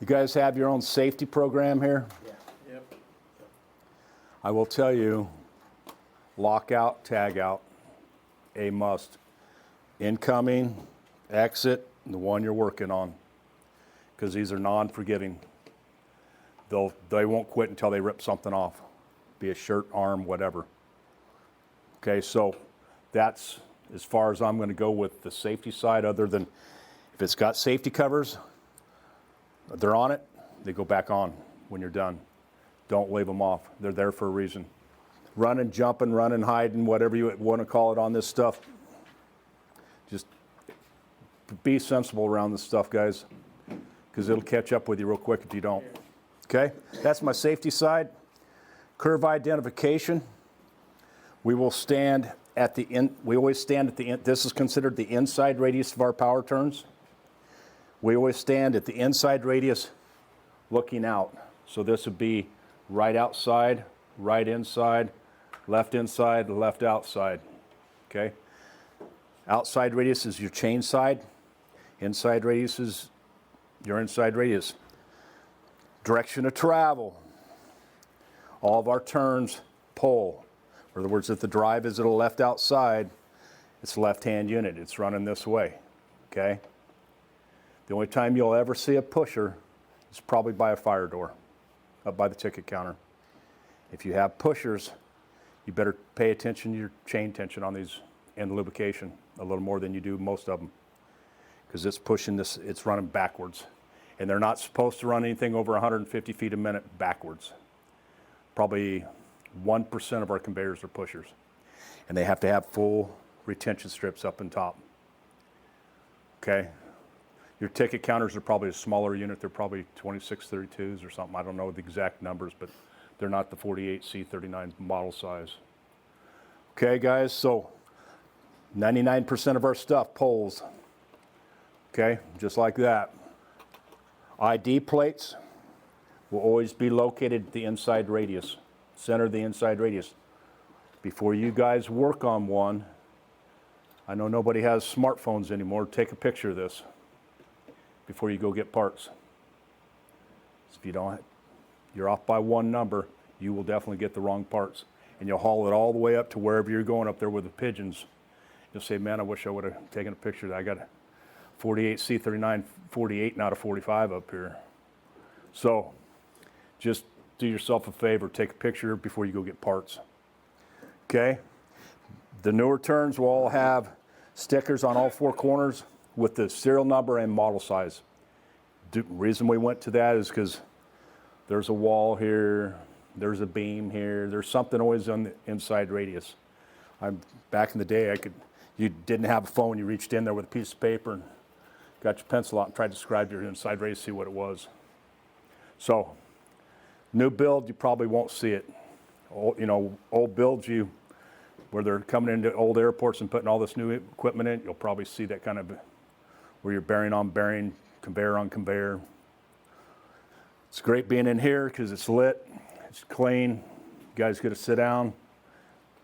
You guys have your own safety program here? Yeah. Yep. I will tell you, lockout, tag out, a must. Incoming, exit, the one you're working on. Because these are non-forgiving. They won't quit until they rip something off. Be a shirt, arm, whatever. Okay, so that's as far as I'm going to go with the safety side, other than if it's got safety covers, they're on it, they go back on when you're done. Don't leave them off. They're there for a reason. Running, jumping, running, hiding, whatever you want to call it on this stuff. Just be sensible around this stuff, guys, because it'll catch up with you real quick if you don't. Okay, that's my safety side. Curve identification. We will stand at the end. We always stand at the end. This is considered the inside radius of our power turns. We always stand at the inside radius looking out. So this would be right outside, right inside, left inside, left outside. Okay? Outside radius is your chain side. Inside radius is your inside radius. Direction of travel. All of our turns pull. In other words, if the drive is at a left outside, it's a left-hand unit. It's running this way. Okay? The only time you'll ever see a pusher is probably by a fire door, up by the ticket counter. If you have pushers, you better pay attention to your chain tension on these and lubrication a little more than you do most of them, because it's pushing this, it's running backwards. And they're not supposed to run anything over 150 feet a minute backwards. Probably 1% of our conveyors are pushers. And they have to have full retention strips up and top. Okay? Your ticket counters are probably a smaller unit. They're probably 2632s or something. I don't know the exact numbers, but they're not the 48C39 model size. Okay, guys, so 99% of our stuff pulls. Okay, just like that. ID plates will always be located at the inside radius, center of the inside radius. Before you guys work on one, I know nobody has smartphones anymore. Take a picture of this before you go get parts. So if you don't, you're off by one number, you will definitely get the wrong parts. And you'll haul it all the way up to wherever you're going up there with the pigeons. You'll say, man, I wish I would have taken a picture of that. I got a 48C39, 48, not a 45 up here. So just do yourself a favor, take a picture before you go get parts. Okay? The newer turns will all have stickers on all four corners with the serial number and model size. The reason we went to that is because there's a wall here, there's a beam here, there's something always on the inside radius. Back in the day, you didn't have a phone, you reached in there with a piece of paper and got your pencil out and tried to describe your inside radius, see what it was. So, new build, you probably won't see it. Old builds, where they're coming into old airports and putting all this new equipment in, you'll probably see that kind of where you're bearing on bearing, conveyor on conveyor. It's great being in here because it's lit, it's clean. You guys get to sit down.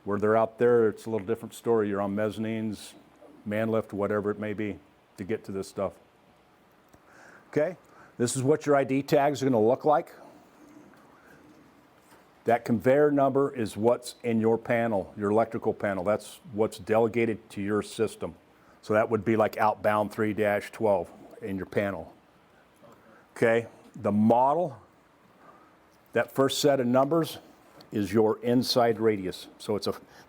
Where they're out there, it's a little different story. You're on mezzanines, man lift, whatever it may be to get to this stuff. Okay, this is what your ID tags are going to look like. That conveyor number is what's in your panel, your electrical panel. That's what's delegated to your system. So that would be like outbound 3-12 in your panel. Okay, the model, that first set of numbers is your inside radius. So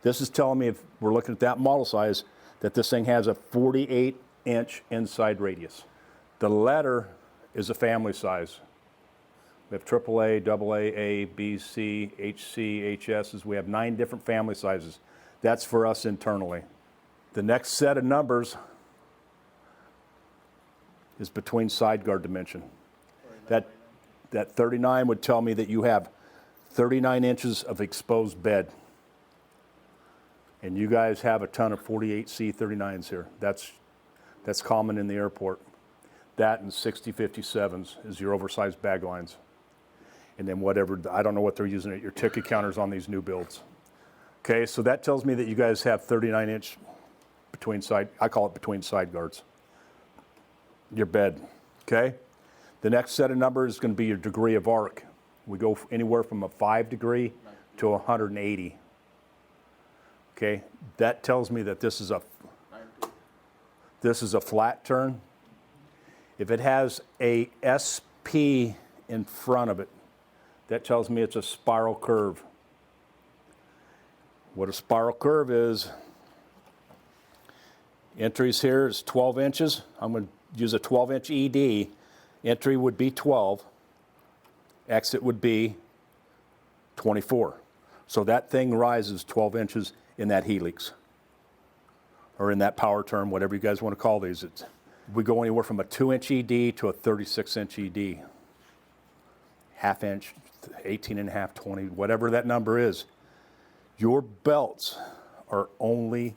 this is telling me, if we're looking at that model size, that this thing has a 48-inch inside radius. The letter is a family size. We have AAA, AA, A, B, C, HC, HSs. We have 9 different family sizes. That's for us internally. The next set of numbers is between side guard dimension. That 39 would tell me that you have 39 inches of exposed bed. And you guys have a ton of 48C39s here. That's common in the airport. That and 6057s is your oversized bag lines. And then whatever, I don't know what they're using at your ticket counters on these new builds. Okay, so that tells me that you guys have 39-inch between side, I call it between side guards. Your bed, okay? The next set of numbers is going to be your degree of arc. We go anywhere from a 5 degree to 180. Okay, that tells me that this is a flat turn. If it has a SP in front of it, that tells me it's a spiral curve. What a spiral curve is, entries here is 12 inches. I'm going to use a 12-inch ED. Entry would be 12. Exit would be 24. So that thing rises 12 inches in that helix, or in that power turn, whatever you guys want to call these. We go anywhere from a 2-inch ED to a 36-inch ED. Half inch, 18 and a half, 20, whatever that number is. Your belts are only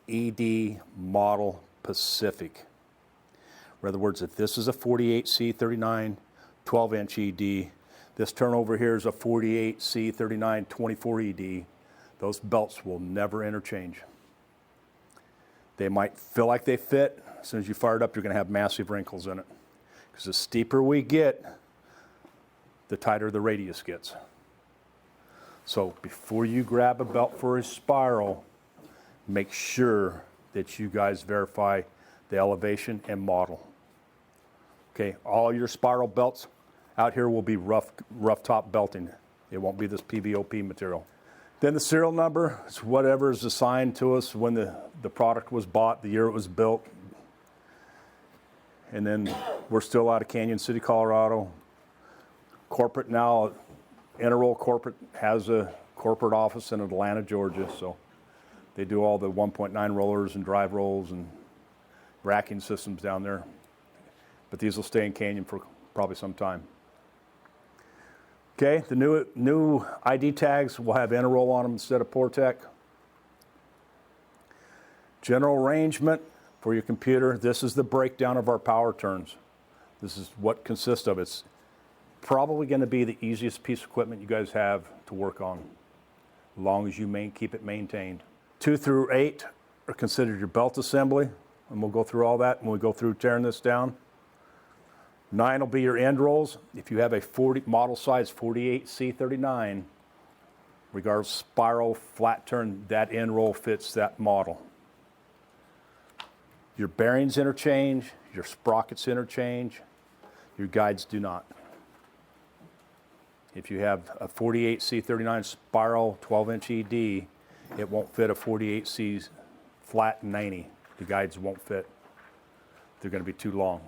ED model Pacific. In other words, if this is a 48C39 12-inch ED, this turn over here is a 48C39 24 ED, those belts will never interchange. They might feel like they fit. As soon as you fire it up, you're going to have massive wrinkles in it. Because the steeper we get, the tighter the radius gets. So before you grab a belt for a spiral, make sure that you guys verify the elevation and model. Okay, all your spiral belts out here will be rough top belting. It won't be this PVOP material. Then the serial number is whatever is assigned to us when the product was bought, the year it was built. And then we're still out of Canyon City, Colorado. Corporate now, Interroll Corporate has a corporate office in Atlanta, Georgia. So they do all the 1.9 rollers and drive rolls and racking systems down there. But these will stay in Canyon for probably some time. Okay, the new ID tags will have Interroll on them instead of Portec. General arrangement for your computer. This is the breakdown of our power turns. This is what consists of. It's probably going to be the easiest piece of equipment you guys have to work on, as long as you keep it maintained. 2 through 8 are considered your belt assembly, and we'll go through all that when we go through tearing this down. 9 will be your end rolls. If you have a model size 48C39, regardless spiral, flat turn, that end roll fits that model. Your bearings interchange, your sprockets interchange, your guides do not. If you have a 48C39 spiral 12-inch ED, it won't fit a 48C flat 90. The guides won't fit. They're going to be too long.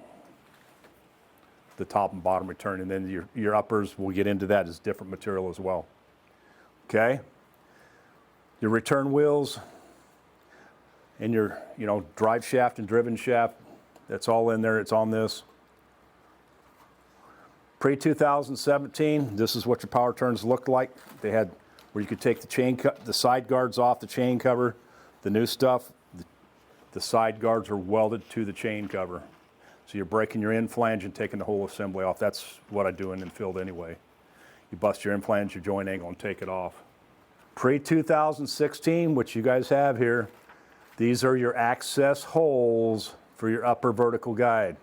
The top and bottom return, and then your uppers, we'll get into that, is different material as well. Okay? Your return wheels and your drive shaft and driven shaft, that's all in there. It's on this. Pre-2017, this is what your power turns looked like. They had where you could take the side guards off the chain cover. The new stuff, the side guards are welded to the chain cover. So you're breaking your end flange and taking the whole assembly off. That's what I do in field anyway. You bust your end flange, your joint angle, and take it off. Pre-2016, which you guys have here, these are your access holes for your upper vertical guide.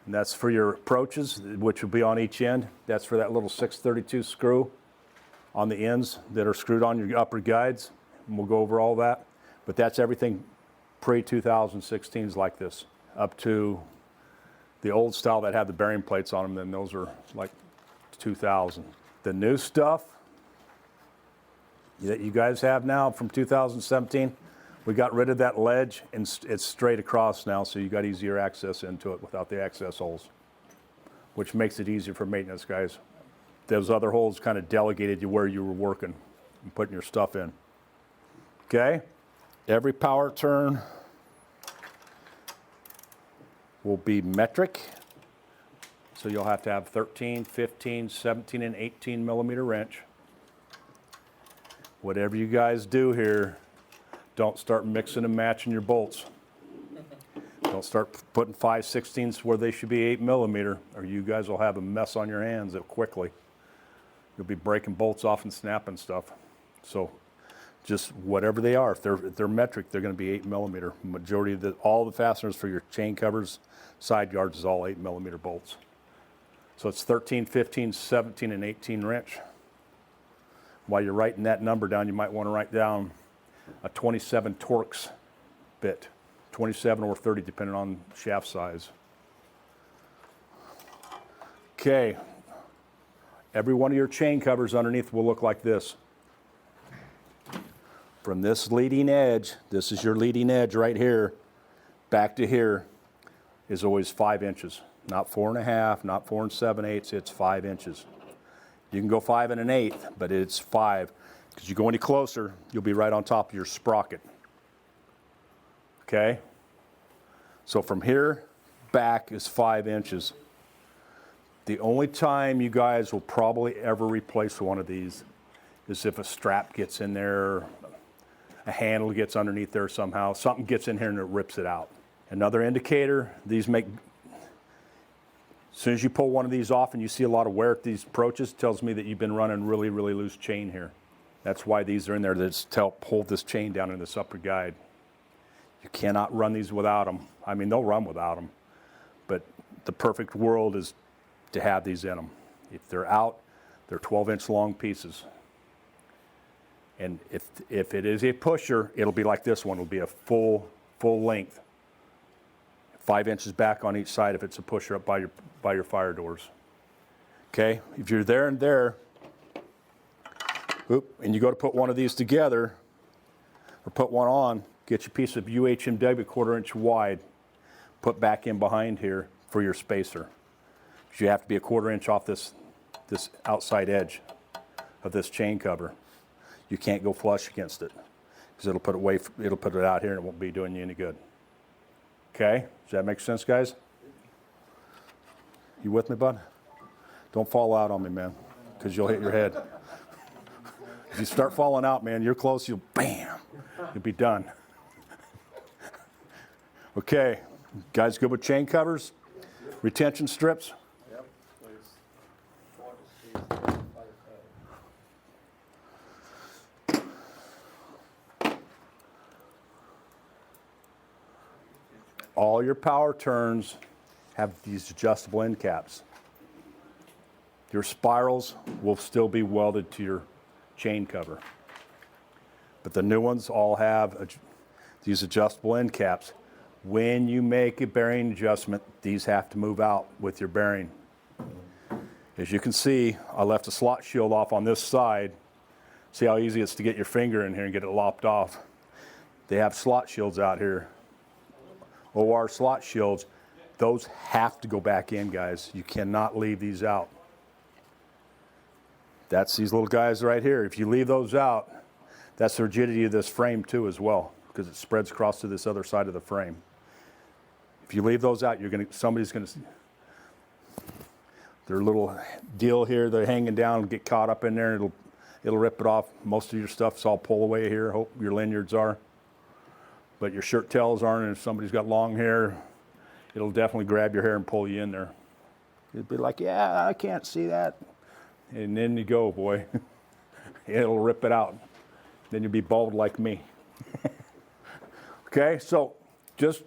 And that's for your approaches, which will be on each end. That's for that little 632 screw on the ends that are screwed on your upper guides. And we'll go over all that. But that's everything pre-2016 is like this. Up to the old style that had the bearing plates on them, then those are like 2000. The new stuff that you guys have now from 2017, we got rid of that ledge and it's straight across now, so you got easier access into it without the access holes, which makes it easier for maintenance guys. Those other holes kind of delegated you where you were working and putting your stuff in. Okay? Every power turn will be metric. So you'll have to have 13, 15, 17, and 18 millimeter wrench. Whatever you guys do here, don't start mixing and matching your bolts. Don't start putting 5/16ths where they should be 8 millimeter, or you guys will have a mess on your hands quickly. You'll be breaking bolts off and snapping stuff. So just whatever they are. If they're metric, they're going to be 8mm. Majority of all the fasteners for your chain covers, side guards is all 8mm bolts. So it's 13, 15, 17, and 18 wrench. While you're writing that number down, you might want to write down a 27 Torx bit, 27 or 30 depending on shaft size. Okay, every one of your chain covers underneath will look like this. From this leading edge, this is your leading edge right here, back to here is always 5 inches. Not 4.5, not 4 7/8, it's 5 inches. You can go 5 1/8, but it's 5. Because you go any closer, you'll be right on top of your sprocket. Okay? So from here back is 5 inches. The only time you guys will probably ever replace one of these is if a strap gets in there, a handle gets underneath there somehow, something gets in here and it rips it out. Another indicator, these make, as soon as you pull one of these off and you see a lot of wear at these approaches, it tells me that you've been running really, really loose chain here. That's why these are in there, to help hold this chain down in this upper guide. You cannot run these without them. I mean, they'll run without them, but the perfect world is to have these in them. If they're out, they're 12-inch long pieces. And if it is a pusher, it'll be like this one. It'll be a full length. 5 inches back on each side if it's a pusher up by your fire doors. Okay, if you're there and there, and you go to put one of these together, or put one on, get your piece of UHMW 1/4 inch wide, put back in behind here for your spacer. Because you have to be a 1/4 inch off this outside edge of this chain cover. You can't go flush against it, because it'll put it out here and it won't be doing you any good. Okay, does that make sense, guys? You with me, bud? Don't fall out on me, man, because you'll hit your head. If you start falling out, man, you're close, you'll be done. Okay, guys good with chain covers? Retention strips? Yep, All your power turns have these adjustable end caps. Your spirals will still be welded to your chain cover. But the new ones all have these adjustable end caps. When you make a bearing adjustment, these have to move out with your bearing. As you can see, I left a slot shield off on this side. See how easy it's to get your finger in here and get it lopped off. They have slot shields out here. OR slot shields, those have to go back in, guys. You cannot leave these out. That's these little guys right here. If you leave those out, that's the rigidity of this frame too as well, because it spreads across to this other side of the frame. If you leave those out, somebody's gonna, their little deal here, they're hanging down and get caught up in there, and it'll rip it off. Most of your stuff's all pull away here, hope your lanyards are. But your shirt tails aren't, and if somebody's got long hair, it'll definitely grab your hair and pull you in there. It'd be like, yeah, I can't see that. And then you go, boy. It'll rip it out. Then you'll be bald like me. Okay, so just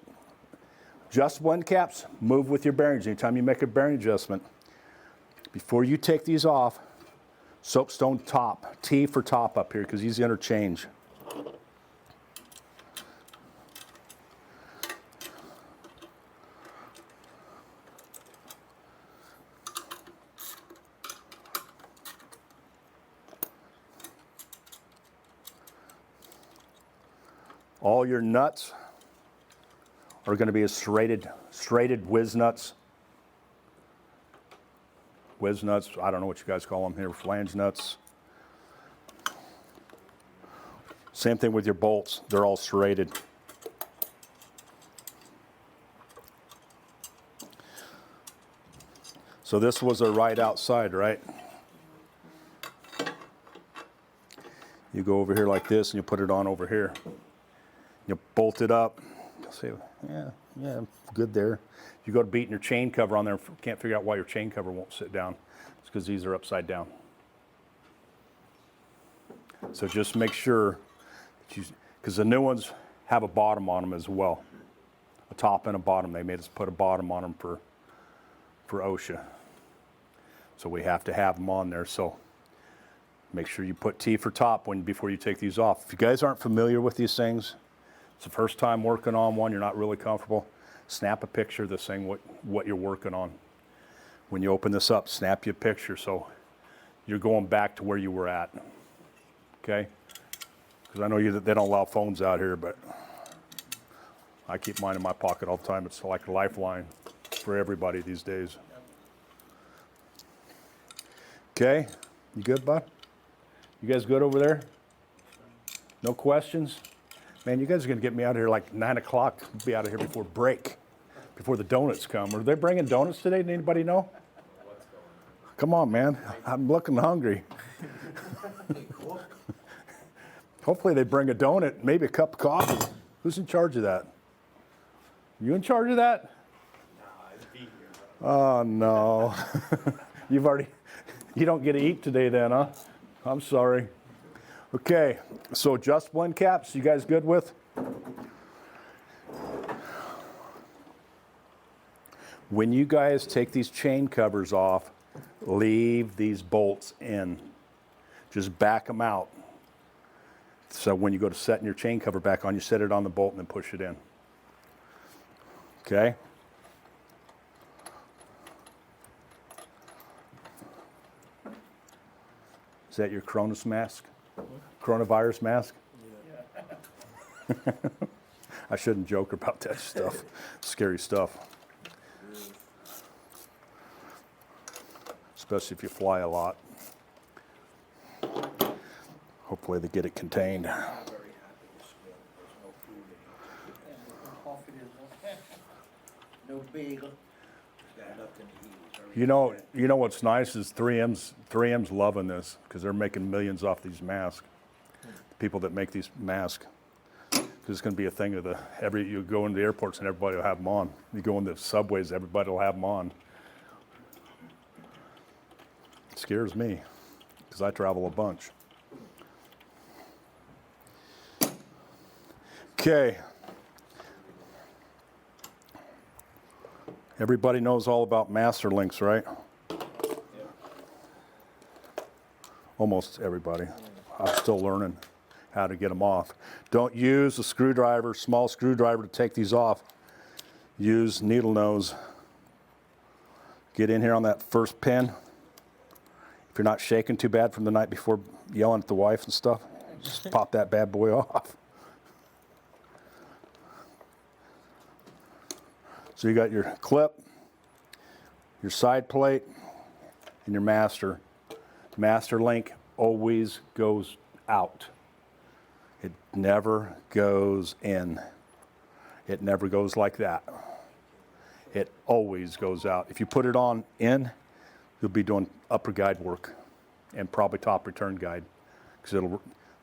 adjustable end caps, move with your bearings. Anytime you make a bearing adjustment, before you take these off, soapstone top, T for top up here, because these interchange. All your nuts are going to be as serrated whiz nuts. Whiz nuts, I don't know what you guys call them here, flange nuts. Same thing with your bolts, they're all serrated. So this was a right outside, right? You go over here like this and you put it on over here. You bolt it up. You'll say, yeah, good there. You go to beating your chain cover on there, can't figure out why your chain cover won't sit down. It's because these are upside down. So just make sure because the new ones have a bottom on them as well. A top and a bottom. They made us put a bottom on them for OSHA. So we have to have them on there. So make sure you put T for top before you take these off. If you guys aren't familiar with these things, it's the first time working on one, you're not really comfortable, snap a picture of this thing, what you're working on. When you open this up, snap you a picture so you're going back to where you were at. Okay? Because I know they don't allow phones out here, but I keep mine in my pocket all the time. It's like a lifeline for everybody these days. Okay? You good, bud? You guys good over there? No questions? Man, you guys are going to get me out of here like 9 o'clock. I'll be out of here before break, before the donuts come. Are they bringing donuts today? Did anybody know? Come on, man. I'm looking hungry. Hopefully they bring a donut, maybe a cup of coffee. Who's in charge of that? You in charge of that? Oh, no. You don't get to eat today then, huh? I'm sorry. Okay, so adjustable end caps, you guys good with? When you guys take these chain covers off, leave these bolts in. Just back them out. So when you go to setting your chain cover back on, you set it on the bolt and then push it in. Okay? Is that your Cronus mask? Coronavirus mask? Yeah. I shouldn't joke about that stuff. Scary stuff. Especially if you fly a lot. Hopefully they get it contained. No bagel. You know what's nice is 3M's loving this because they're making millions off these masks. People that make these masks. Because it's going to be a thing of you go into the airports and everybody will have them on. You go into subways, everybody will have them on. It scares me because I travel a bunch. Okay. Everybody knows all about master links, right? Almost everybody. I'm still learning how to get them off. Don't use a screwdriver, small screwdriver to take these off. Use needle nose. Get in here on that first pin. If you're not shaking too bad from the night before yelling at the wife and stuff, just pop that bad boy off. So you got your clip, your side plate, and your master. Master link always goes out. It never goes in. It never goes like that. It always goes out. If you put it on in, you'll be doing upper guide work and probably top return guide because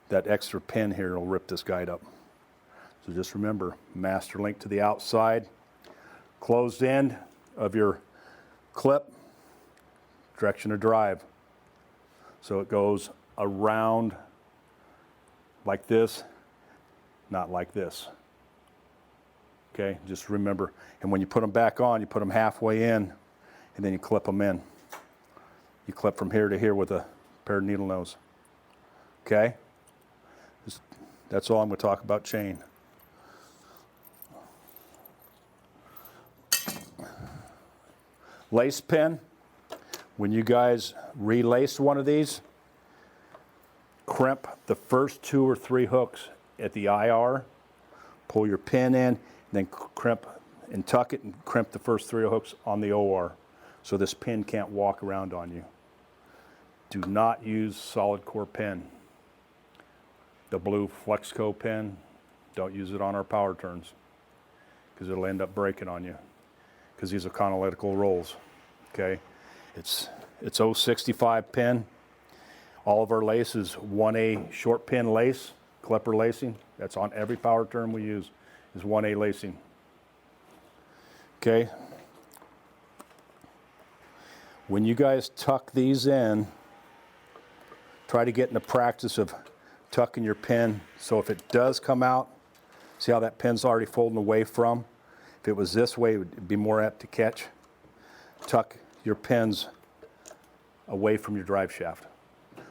that extra pin here will rip this guide up. So just remember, master link to the outside. Closed end of your clip, direction of drive. So it goes around like this, not like this. Okay, just remember. And when you put them back on, you put them halfway in, and then you clip them in. You clip from here to here with a pair of needle nose. Okay? That's all I'm going to talk about chain. Lace pin, when you guys relace one of these, crimp the first 2 or 3 hooks at the IR, pull your pin in, then crimp and tuck it and crimp the first 3 hooks on the OR so this pin can't walk around on you. Do not use solid core pin. The blue Flexco pin, don't use it on our power turns because it'll end up breaking on you. Because these are conolytical rolls, okay? It's 065 pin. All of our lace is 1A short pin lace, clipper lacing. That's on every power turn we use, is 1A lacing. Okay? When you guys tuck these in, try to get in the practice of tucking your pin. So if it does come out, see how that pin's already folding away from? If it was this way, it would be more apt to catch. Tuck your pins away from your drive shaft.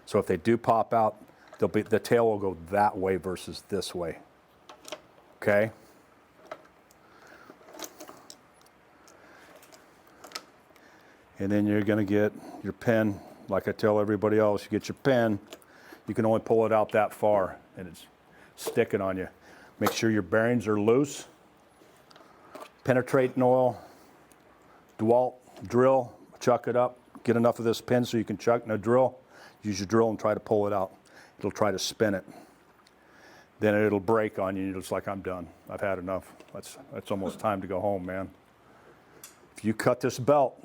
So if they do pop out, the tail will go that way versus this way. Okay? And then you're going to get your pin, like I tell everybody else, you get your pin, you can only pull it out that far and it's sticking on you. Make sure your bearings are loose. Penetrating oil, DeWalt drill, chuck it up, get enough of this pin so you can chuck in a drill. Use your drill and try to pull it out. It'll try to spin it. Then it'll break on you and you're just like, I'm done. I've had enough. That's almost time to go home, man. If you cut this belt,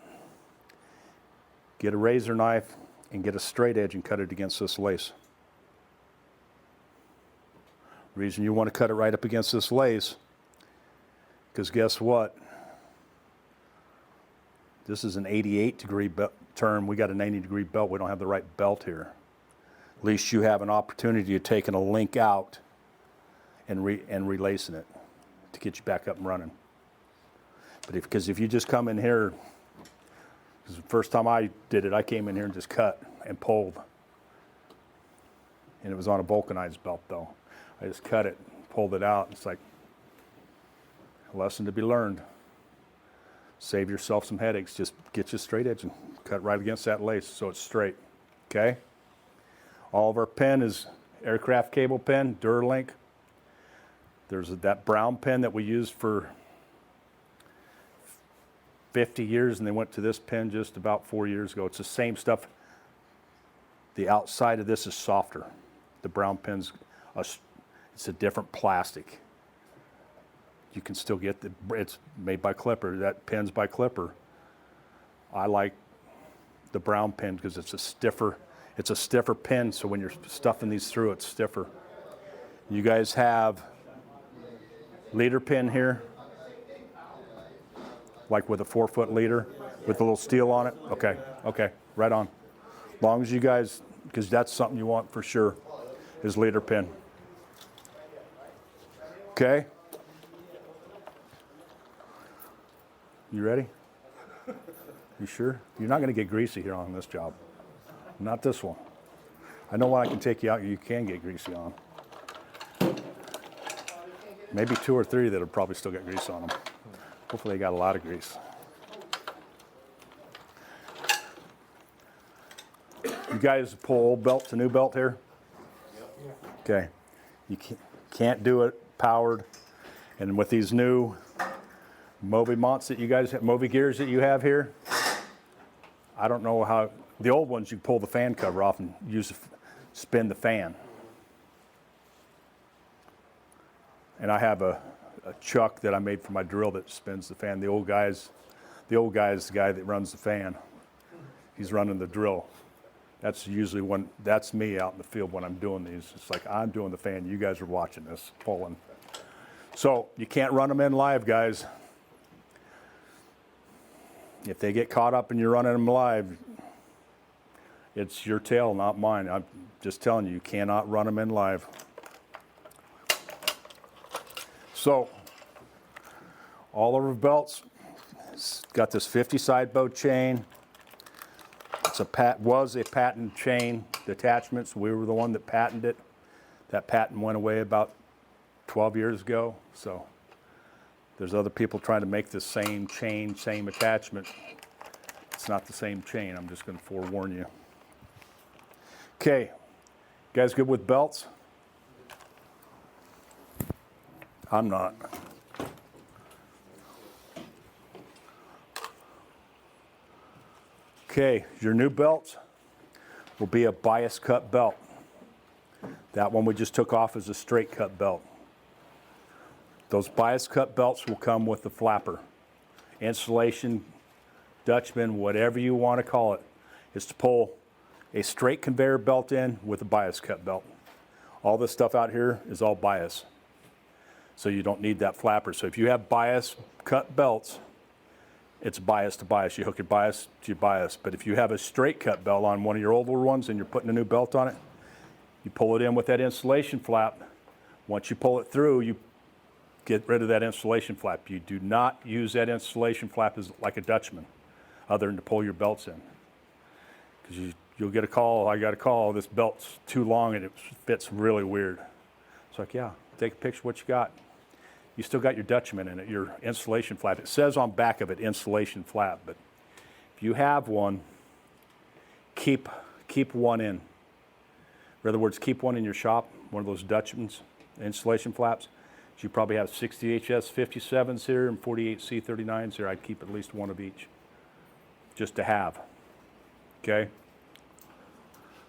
get a razor knife and get a straight edge and cut it against this lace. Reason you want to cut it right up against this lace, because guess what? This is an 88-degree turn. We got a 90-degree belt. We don't have the right belt here. At least you have an opportunity of taking a link out and relacing it to get you back up and running. But because if you just come in here, because the first time I did it, I came in here and just cut and pulled. And it was on a vulcanized belt though. I just cut it, pulled it out. It's like a lesson to be learned. Save yourself some headaches. Just get you a straight edge and cut right against that lace so it's straight. Okay? All of our pin is aircraft cable pin, Duralink. There's that brown pin that we used for 50 years, and they went to this pin just about 4 years ago. It's the same stuff. The outside of this is softer. The brown pin's it's a different plastic. You can still get it's made by Clipper. That pin's by Clipper. I like the brown pin because it's a stiffer pin, so when you're stuffing these through, it's stiffer. You guys have leader pin here, like with a 4-foot leader with a little steel on it. Okay, right on. As long as you guys, because that's something you want for sure, is leader pin. Okay? You ready? You sure? You're not going to get greasy here on this job. Not this one. I know when I can take you out, you can get greasy on. Maybe 2 or 3 that'll probably still get grease on them. Hopefully they got a lot of grease. You guys pull old belt to new belt here? Okay. You can't do it powered. And with these new Mobi that you guys have, Mobi gears that you have here, I don't know how, the old ones you pull the fan cover off and spin the fan. And I have a chuck that I made for my drill that spins the fan. The old guy's the guy that runs the fan. He's running the drill. That's usually that's me out in the field when I'm doing these. It's like I'm doing the fan, you guys are watching this, pulling. So you can't run them in live, guys. If they get caught up and you're running them live, it's your tail, not mine. I'm just telling you, you cannot run them in live. So, all of our belts, it's got this 50 side bow chain. Was a patent chain attachments. We were the one that patented it. That patent went away about 12 years ago. So there's other people trying to make the same chain, same attachment. It's not the same chain. I'm just going to forewarn you. Okay, you guys good with belts? I'm not. Okay, your new belt will be a bias cut belt. That one we just took off is a straight cut belt. Those bias cut belts will come with the flapper. Installation, Dutchman, whatever you want to call it, is to pull a straight conveyor belt in with a bias cut belt. All this stuff out here is all bias. So you don't need that flapper. So if you have bias cut belts, it's bias to bias. You hook your bias to your bias. But if you have a straight cut belt on one of your older ones and you're putting a new belt on it, You pull it in with that insulation flap. Once you pull it through, you get rid of that insulation flap. You do not use that insulation flap as like a Dutchman, other than to pull your belts in. Because you'll get a call, I got a call, this belt's too long and it fits really weird. It's like, yeah, take a picture of what you got. You still got your Dutchman in it, your insulation flap. It says on back of it, insulation flap, but if you have one, keep one in. In other words, keep one in your shop, one of those Dutchmans, insulation flaps. So you probably have 60 HS 57s here and 48 C39s here. I'd keep at least one of each, just to have, okay?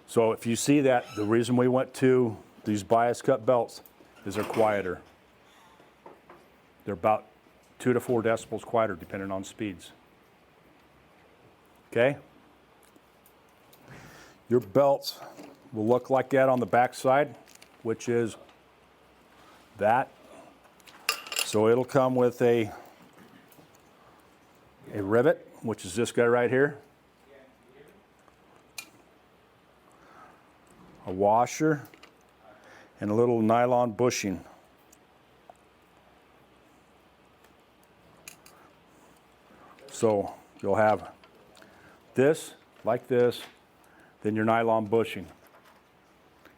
So if you see that, the reason we went to these bias cut belts is they're quieter. They're about 2 to 4 decibels quieter depending on speeds. Okay? Your belts will look like that on the back side, which is that. So it'll come with a rivet, which is this guy right here. A washer and a little nylon bushing. So you'll have this, like this, then your nylon bushing.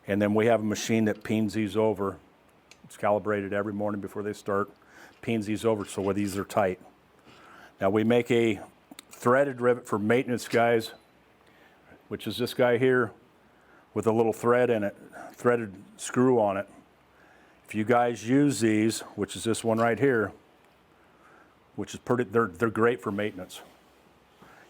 And then we have a machine that peens these over. It's calibrated every morning before they start. Peens these over so where these are tight. Now we make a threaded rivet for maintenance guys, which is this guy here with a little thread in it, threaded screw on it. If you guys use these, which is this one right here, which is pretty, they're great for maintenance.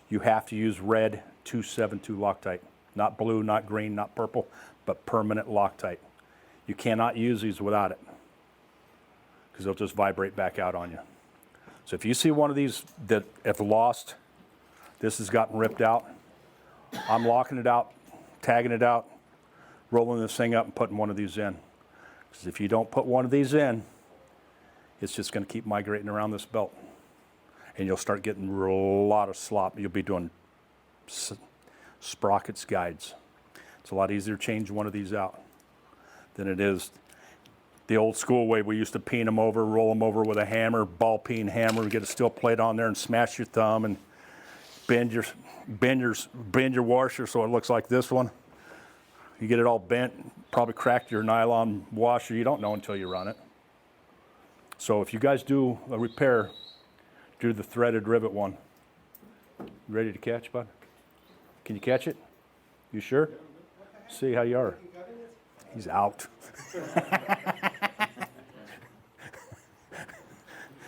You have to use red 272 Loctite, not blue, not green, not purple, but permanent Loctite. You cannot use these without it because they'll just vibrate back out on you. So if you see one of these that have lost, this has gotten ripped out, I'm locking it out, tagging it out, rolling this thing up and putting one of these in. Because if you don't put one of these in, it's just going to keep migrating around this belt. And you'll start getting a lot of slop. You'll be doing sprockets guides. It's a lot easier to change one of these out than it is the old school way. We used to peen them over, roll them over with a hammer, ball peen hammer, get a steel plate on there and smash your thumb and bend your washer so it looks like this one. You get it all bent, probably cracked your nylon washer. You don't know until you run it. So if you guys do a repair, do the threaded rivet one. You ready to catch, bud? Can you catch it? You sure? See how you are. He's out.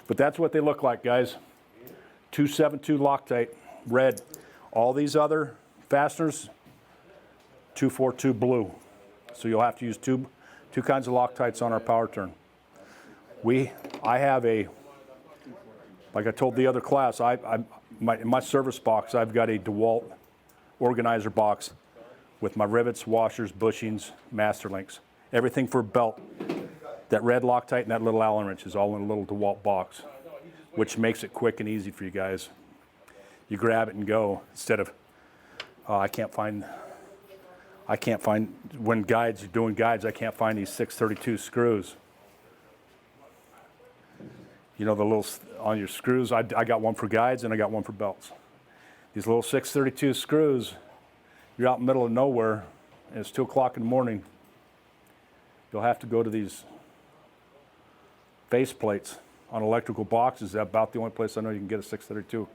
But that's what they look like, guys. 272 Loctite, red. All these other fasteners, 242 blue. So you'll have to use two kinds of Loctites on our power turn. I have a, like I told the other class, in my service box, I've got a DeWalt organizer box with my rivets, washers, bushings, master links. Everything for a belt. That red Loctite and that little Allen wrench is all in a little DeWalt box, which makes it quick and easy for you guys. You grab it and go instead of, I can't find, when you're doing guides, I can't find these 632 screws. You know, the little, on your screws, I got one for guides and I got one for belts. These little 632 screws, you're out in the middle of nowhere and it's 2 o'clock in the morning. You'll have to go to these face plates on electrical boxes. That's about the only place I know you can get a 632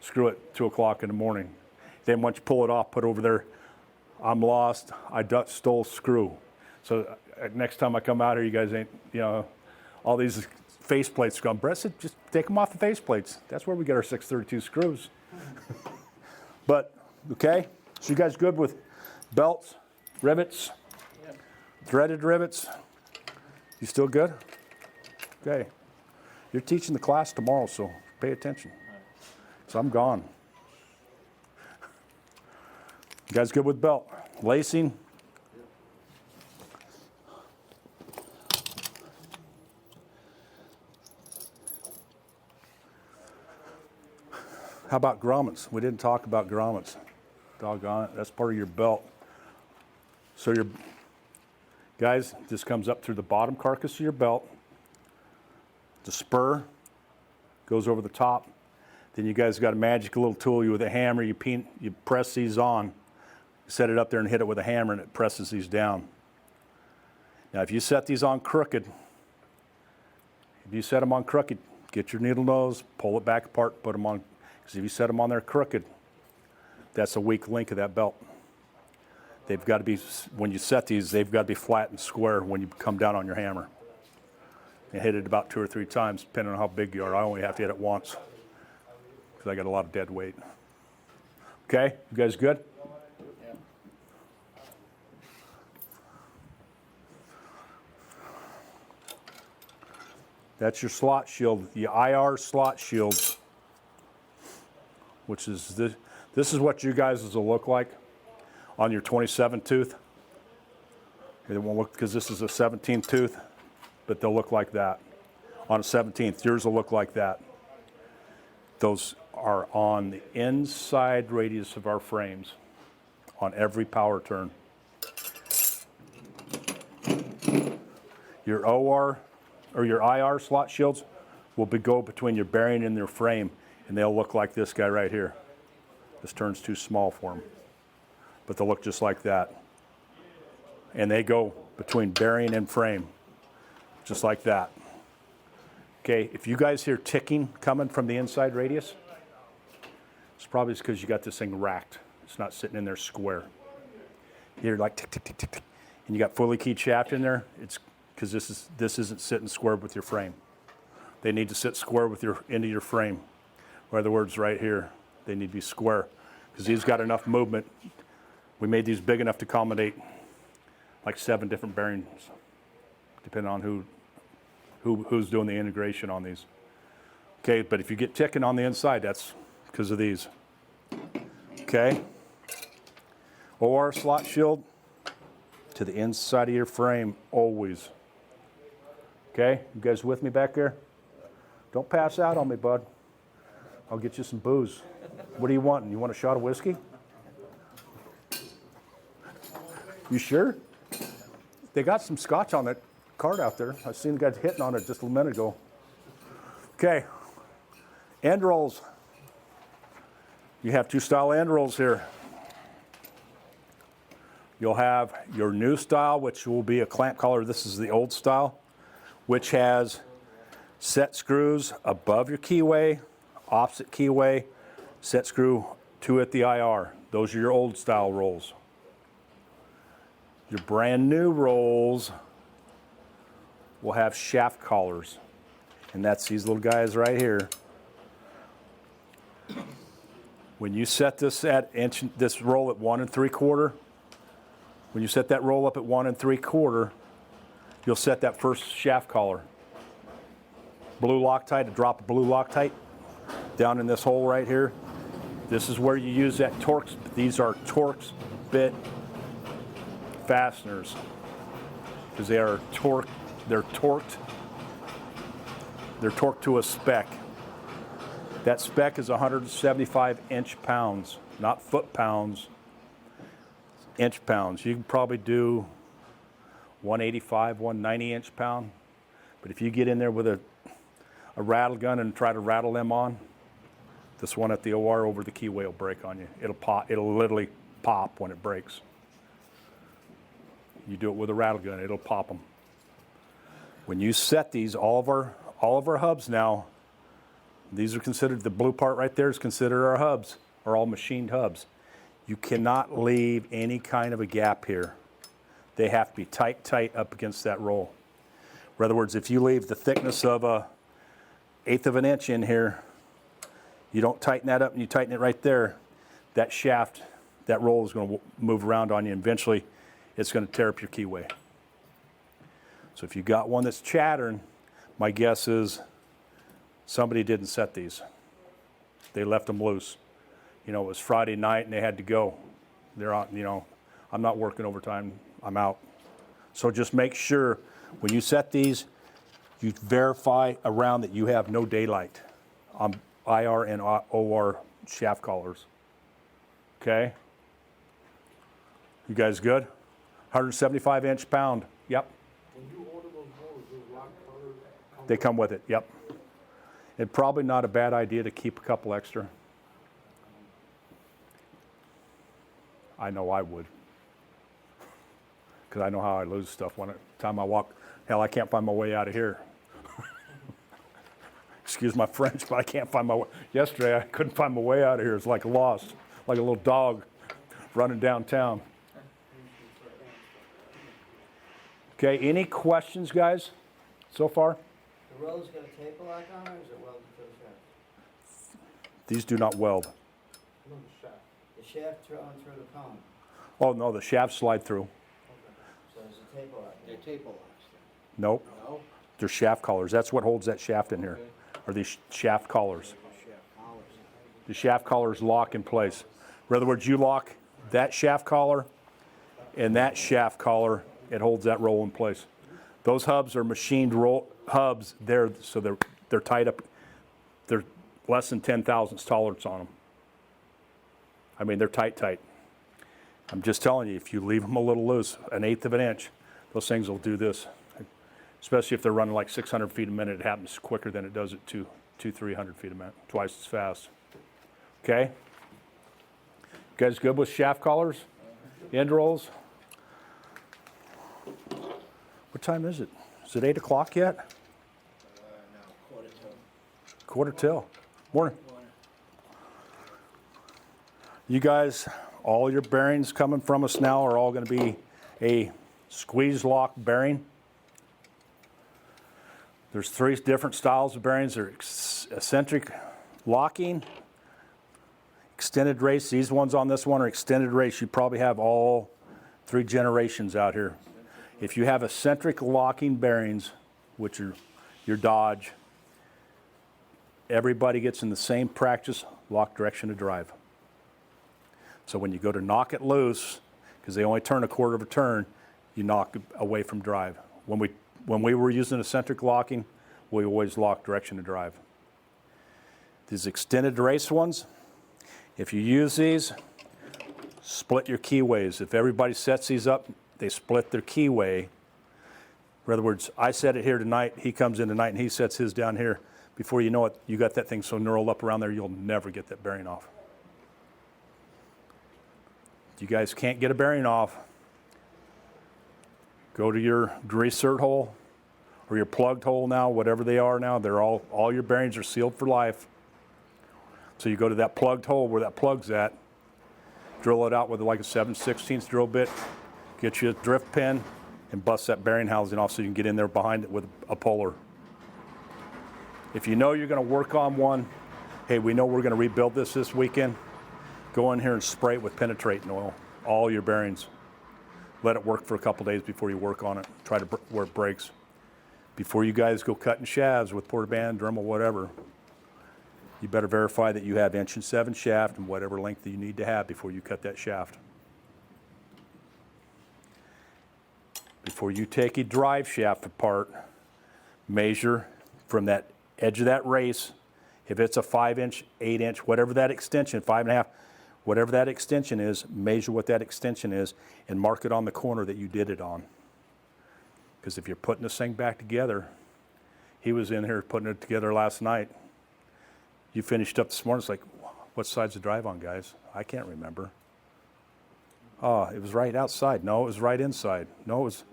screw at 2 o'clock in the morning. Then once you pull it off, put it over there, I'm lost, I stole screw. So next time I come out here, you guys ain't, all these face plates gone. Brett said, just take them off the face plates. That's where we get our 632 screws. But, okay, so you guys good with belts, rivets, threaded rivets? You still good? Okay. You're teaching the class tomorrow, so pay attention. So I'm gone. You guys good with belt? Lacing? How about grommets? We didn't talk about grommets. Doggone it, that's part of your belt. So Guys, this comes up through the bottom carcass of your belt. The spur goes over the top. Then you guys got a magic little tool. You with a hammer, you press these on, set it up there and hit it with a hammer, and it presses these down. Now, if you set these on crooked, get your needle nose, pull it back apart, put them on. Because if you set them on there crooked, that's a weak link of that belt. They've got to be, when you set these, they've got to be flat and square when you come down on your hammer. And hit it about 2 or 3 times, depending on how big you are. I only have to hit it once because I got a lot of dead weight. Okay, you guys good? Yeah. That's your slot shield, the IR slot shield, which is this. This is what you guys will look like on your 27 tooth. It won't look, because this is a 17th tooth, but they'll look like that. On a 17th, yours will look like that. Those are on the inside radius of our frames on every power turn. Your OR or your IR slot shields will go between your bearing and your frame, and they'll look like this guy right here. This turn's too small for them, but they'll look just like that. And they go between bearing and frame, just like that. Okay, if you guys hear ticking coming from the inside radius, it's probably because you got this thing racked. It's not sitting in there square. You hear like tick, tick, tick, tick, tick, and you got fully keyed shaft in there. It's because this isn't sitting square with your frame. They need to sit square with into your frame. In other words, right here, they need to be square because these got enough movement. We made these big enough to accommodate like 7 different bearings, depending on who's doing the integration on these. Okay, but if you get ticking on the inside, that's because of these. Okay. OR slot shield to the inside of your frame, always. Okay, you guys with me back there? Don't pass out on me, bud. I'll get you some booze. What are you wanting? You want a shot of whiskey? You sure? They got some scotch on that cart out there. I seen the guys hitting on it just a minute ago. Okay, end rolls. You have 2 style end rolls here. You'll have your new style, which will be a clamp collar. This is the old style, which has set screws above your keyway, opposite keyway, set screw 2 at the IR. Those are your old style rolls. Your brand new rolls will have shaft collars, and that's these little guys right here. When you set this this roll at 1 3/4, when you set that roll up at 1 3/4, you'll set that first shaft collar. Blue Loctite, a drop of blue Loctite down in this hole right here. This is where you use that Torx. These are Torx bit fasteners because they are torqued. They're torqued to a spec. That spec is 175 inch-pounds, not foot-pounds, inch-pounds. You can probably do 185, 190 inch-pound, but if you get in there with a rattle gun and try to rattle them on, this one at the OR over the keyway will break on you. It'll pop. It'll literally pop when it breaks. You do it with a rattle gun, it'll pop them. When you set these, all of our hubs now, these are considered, the blue part right there is considered our hubs, are all machined hubs. You cannot leave any kind of a gap here. They have to be tight up against that roll. In other words, if you leave the thickness of 1/8 of an inch in here, you don't tighten that up and you tighten it right there, that shaft, that roll is going to move around on you, and eventually it's going to tear up your keyway. So if you got one that's chattering, my guess is somebody didn't set these. They left them loose. You know, it was Friday night and they had to go. They're on, you know, I'm not working overtime, I'm out. So just make sure when you set these, you verify around that you have no daylight on IR and OR shaft collars. Okay? You guys good? 175 inch-pound Yep. When you order those motors, those lock colors come They come with it, yep. It's probably not a bad idea to keep a couple extra. I know I would. Because I know how I lose stuff when time I walk. Hell, I can't find my way out of here. Excuse my French, but I can't find my way. Yesterday, I couldn't find my way out of here. It's like lost, like a little dog running downtown. Okay, any questions, guys, so far? The roll's got a taper lock on, or is it welded to the shaft? These do not weld. from the shaft. The shaft through the cone, Oh, no, the shafts slide through. so there's a taper lock. They're taper locks Nope, then? No? they're shaft collars. That's what holds that shaft in here, are these shaft collars. Shaft collars. The shaft collars lock in place. In other words, you lock that shaft collar and that shaft collar, it holds that roll in place. Those hubs are machined roll hubs. So they're tied up. They're less than 10 thousandths tolerance on them. I mean, they're tight. I'm just telling you, if you leave them a little loose, 1/8 of an inch, those things will do this. Especially if they're running like 600 feet a minute, it happens quicker than it does at 300 feet a minute, twice as fast. Okay? You guys good with shaft collars? End rolls? What time is it? Is it 8 o'clock yet? No, Quarter till. Morning. You guys, all your bearings coming from us now are all going to be a squeeze lock bearing. There's 3 different styles of bearings. There's eccentric locking, extended race. These ones on this one are extended race. You probably have all 3 generations out here. If you have eccentric locking bearings, which are your Dodge, everybody gets in the same practice, lock direction of drive. So when you go to knock it loose, because they only turn a quarter of a turn, you knock away from drive. When we were using eccentric locking, we always lock direction of drive. These extended race ones, if you use these, split your keyways. If everybody sets these up, they split their keyway. In other words, I set it here tonight, he comes in tonight and he sets his down here. Before you know it, you got that thing so knurled up around there, you'll never get that bearing off. If you guys can't get a bearing off, go to your grease-cert hole or your plugged hole now, whatever they are now. They're all your bearings are sealed for life. So you go to that plugged hole where that plug's at, drill it out with like a 7/16 drill bit, get you a drift pin, and bust that bearing housing off so you can get in there behind it with a puller. If you know you're going to work on one, hey, we know we're going to rebuild this weekend, go in here and spray it with penetrating oil, all your bearings. Let it work for a couple days before you work on it. Try to where it breaks. Before you guys go cutting shafts with Portec, Dremel, whatever, you better verify that you have 1.7" shaft and whatever length that you need to have before you cut that shaft. Before you take a drive shaft apart, measure from that edge of that race. If it's a 5-inch, 8-inch, whatever that extension, 5.5, whatever that extension is, measure what that extension is and mark it on the corner that you did it on. Because if you're putting this thing back together, he was in here putting it together last night. You finished up this morning, it's like, what side's the drive on, guys? I can't remember. Oh, it was right outside. No, it was right inside. No, it was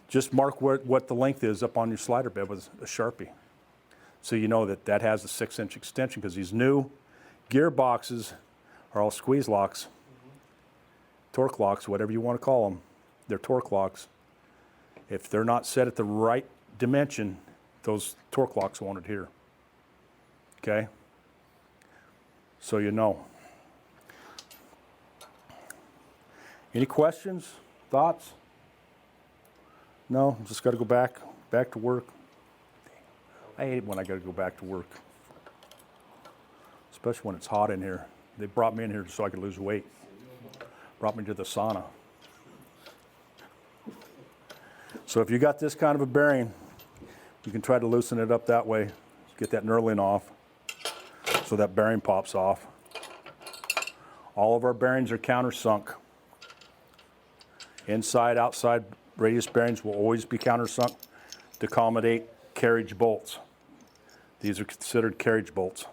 just mark what the length is up on your slider bed with a Sharpie. So you know that has a 6-inch extension, because these new gearboxes are all squeeze locks, torque locks, whatever you want to call them. They're torque locks. If they're not set at the right dimension, those torque locks won't adhere. Okay? So you know. Any questions, thoughts? No, just got to go back to work. I hate it when I got to go back to work, especially when it's hot in here. They brought me in here so I could lose weight. Brought me to the sauna. So if you got this kind of a bearing, you can try to loosen it up that way. Get that knurling off so that bearing pops off. All of our bearings are countersunk. Inside, outside radius bearings will always be countersunk to accommodate carriage bolts. These are considered carriage bolts.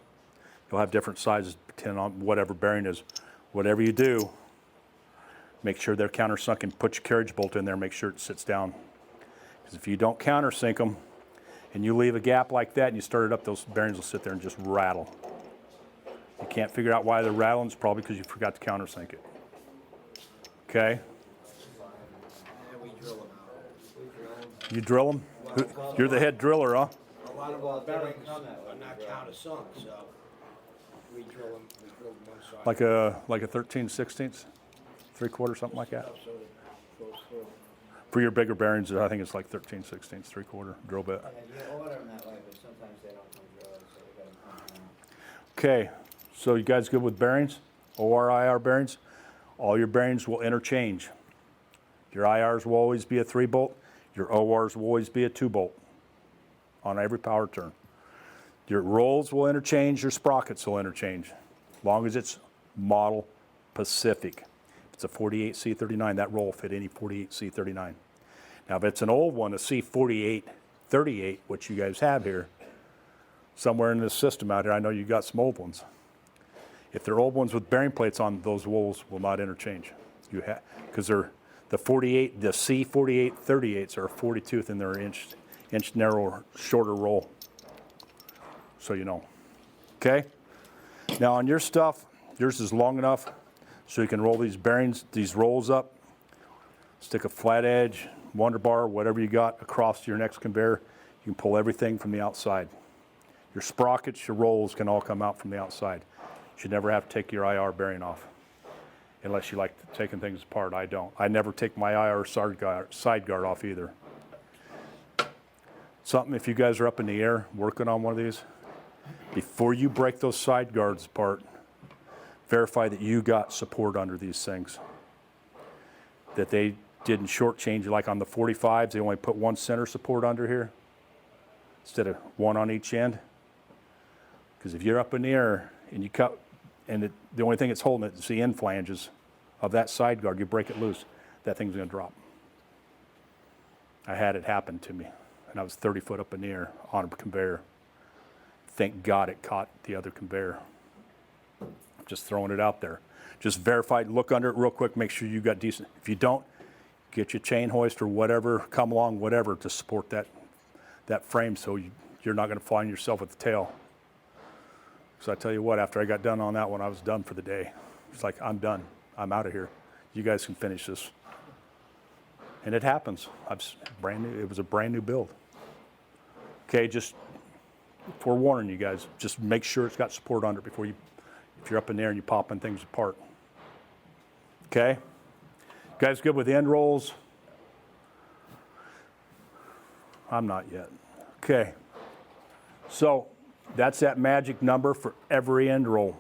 You'll have different sizes depending on whatever bearing is. Whatever you do, make sure they're countersunk and put your carriage bolt in there, make sure it sits down. Because if you don't countersink them and you leave a gap like that and you start it up, those bearings will sit there and just rattle. You can't figure out why they're rattling, it's probably because you forgot to countersink it. Okay? And we drill them out. You drill them? You're the head driller, huh? A lot of our bearings are not countersunk, so we drill them one side. Like a 13/16, 3/4, something like that. So it goes through. For your bigger bearings, I think it's like 13/16, 3/4 drill bit. Yeah, you order them that way, but sometimes they don't come drilled, so we gotta pump them out. Okay, so you guys good with bearings? OR/IR bearings? All your bearings will interchange. Your IRs will always be a 3-bolt. Your ORs will always be a 2-bolt on every power turn. Your rolls will interchange, your sprockets will interchange, as long as it's model Pacific. If it's a 48C39, that roll will fit any 48C39. Now, if it's an old one, a C4838, which you guys have here, somewhere in this system out here, I know you got some old ones. If they're old ones with bearing plates on, those rolls will not interchange. Because they're the C4838s are 42th and they're inch narrower, shorter roll. So you know. Okay? Now on your stuff, yours is long enough so you can roll these bearings, these rolls up, stick a flat edge, wonder bar, whatever you got across your next conveyor. You can pull everything from the outside. Your sprockets, your rolls can all come out from the outside. You should never have to take your IR bearing off unless you like taking things apart. I don't. I never take my IR side guard off either. Something, if you guys are up in the air working on one of these, before you break those side guards apart, verify that you got support under these things. That they didn't shortchange you, like on the 45s, they only put one center support under here instead of one on each end. Because if you're up in the air and you cut, and the only thing that's holding it is the end flanges of that side guard, you break it loose, that thing's going to drop. I had it happen to me, and I was 30 foot up in the air on a conveyor. Thank God it caught the other conveyor. Just throwing it out there. Just verify, look under it real quick, make sure you got decent. If you don't, get your chain hoist or whatever, come along, whatever, to support that frame so you're not going to find yourself at the tail. So I tell you what, after I got done on that one, I was done for the day. It's like, I'm done. I'm out of here. You guys can finish this. And it happens. It was a brand new build. Okay, just forewarning you guys, just make sure it's got support under it before you, if you're up in there and you're popping things apart. Okay? You guys good with end rolls? I'm not yet. Okay. So that's that magic number for every end roll,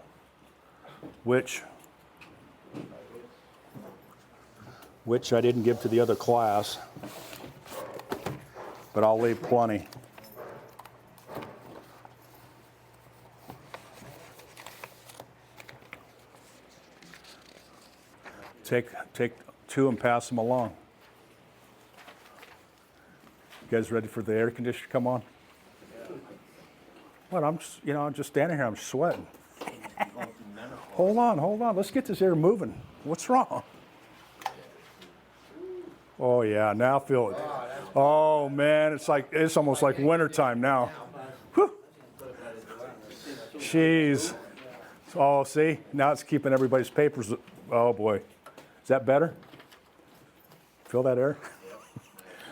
which I didn't give to the other class, but I'll leave plenty. Take two and pass them along. You guys ready for the air conditioner to come on? What, I'm just standing here, I'm sweating. Hold on, let's get this air moving. What's wrong? Oh yeah, now feel it. Oh man, it's almost like wintertime now. Whew. Jeez. Oh, see, now it's keeping everybody's papers. Oh boy, is that better? Feel that air?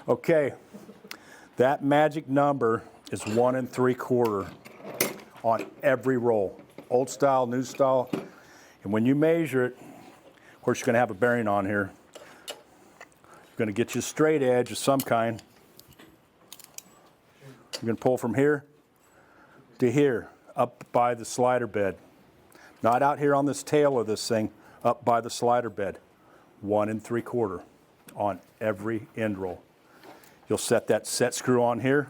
Okay, that magic number is 1 3/4 on every roll, old style, new style. And when you measure it, of course, you're going to have a bearing on here. You're going to get you a straight edge of some kind. You're going to pull from here to here, up by the slider bed. Not out here on this tail of this thing, up by the slider bed. 1 3/4 on every end roll. You'll set that set screw on here.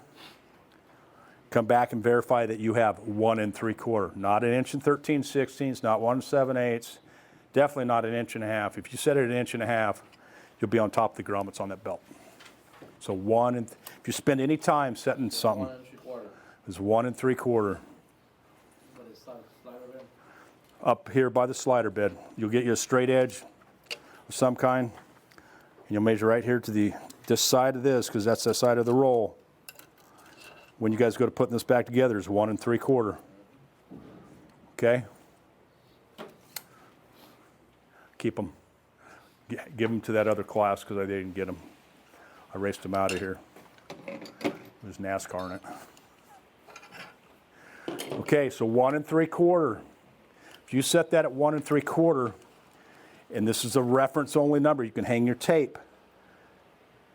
Come back and verify that you have 1 3/4. Not 1 13/16, not 1 7/8. Definitely not 1.5 inches. If you set it 1.5 inches, you'll be on top of the grommets on that belt. So if you spend any time setting something, 1 3/4. it's 1 3/4. What is slider bit? Up here by the slider bed. You'll get you a straight edge of some kind. And you'll measure right here to this side of this, because that's the side of the roll. When you guys go to putting this back together, it's 1 3/4. Okay? Keep them. Give them to that other class because I didn't get them. I raced them out of here. There's NASCAR in it. Okay, so 1 3/4. If you set that at 1 3/4, and this is a reference only number, you can hang your tape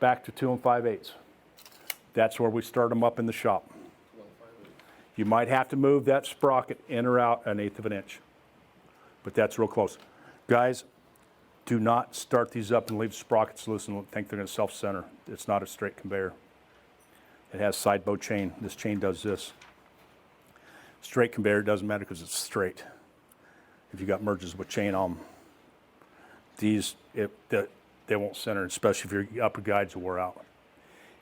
back to 2 5/8. That's where we start them up in the shop. You might have to move that sprocket in or out 1/8 of an inch, but that's real close. Guys, do not start these up and leave sprockets loose and think they're going to self-center. It's not a straight conveyor. It has side bow chain. This chain does this. Straight conveyor doesn't matter because it's straight. If you got merges with chain on them, they won't center, especially if your upper guides wore out.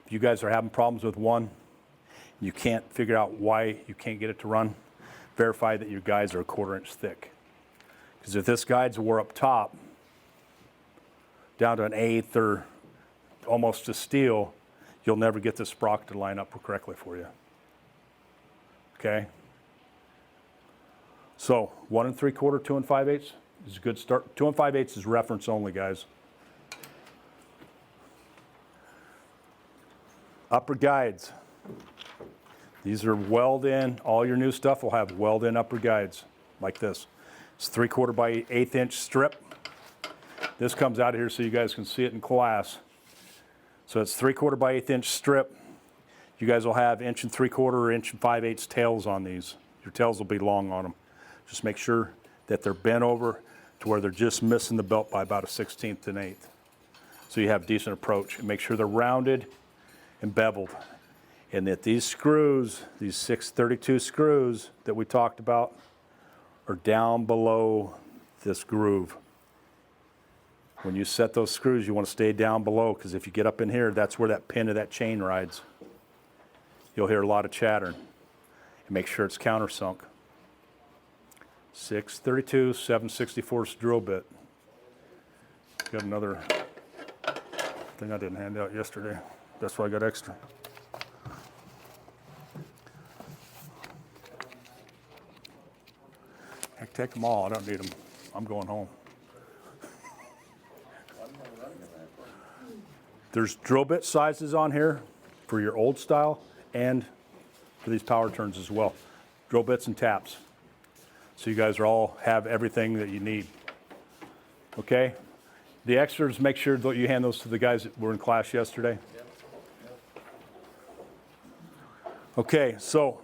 If you guys are having problems with one, and you can't figure out why you can't get it to run, verify that your guides are 1/4 inch thick. Because if this guides wore up top, down to 1/8 or almost to steel, you'll never get the sprocket to line up correctly for you. Okay? So 1 3/4, 2 5/8 is a good start. 2 5/8 is reference only, guys. Upper guides. These are weld in. All your new stuff will have weld in upper guides like this. It's 3/4 by 1/8 inch strip. This comes out of here so you guys can see it in class. So it's 3/4 by 1/8 inch strip. You guys will have 1 3/4 or 1 5/8 tails on these. Your tails will be long on them. Just make sure that they're bent over to where they're just missing the belt by about 1/16 to 1/8. So you have decent approach. And make sure they're rounded and beveled. And that these screws, these 632 screws that we talked about, are down below this groove. When you set those screws, you want to stay down below, because if you get up in here, that's where that pin of that chain rides. You'll hear a lot of chattering. And make sure it's countersunk. 632 7/64 drill bit. Got another thing I didn't hand out yesterday. That's why I got extra. Heck, take them all. I don't need them. I'm going home. There's drill bit sizes on here for your old style and for these power turns as well. Drill bits and taps. So you guys are all have everything that you need. Okay? The extras, make sure that you hand those to the guys that were in class yesterday. Okay, so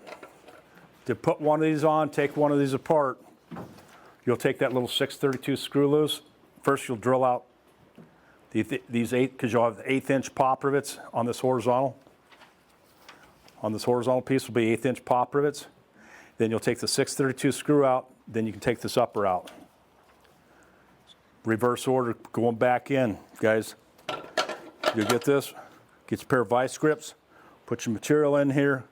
to put one of these on, take one of these apart, you'll take that little 632 screw loose. First, you'll drill out these because you'll have the 1/8 inch pop rivets on this horizontal. On this horizontal piece will be 1/8 inch pop rivets. Then you'll take the 632 screw out. Then you can take this upper out. Reverse order, going back in, guys. You'll get this. Get your pair of vice grips. Put your material in here.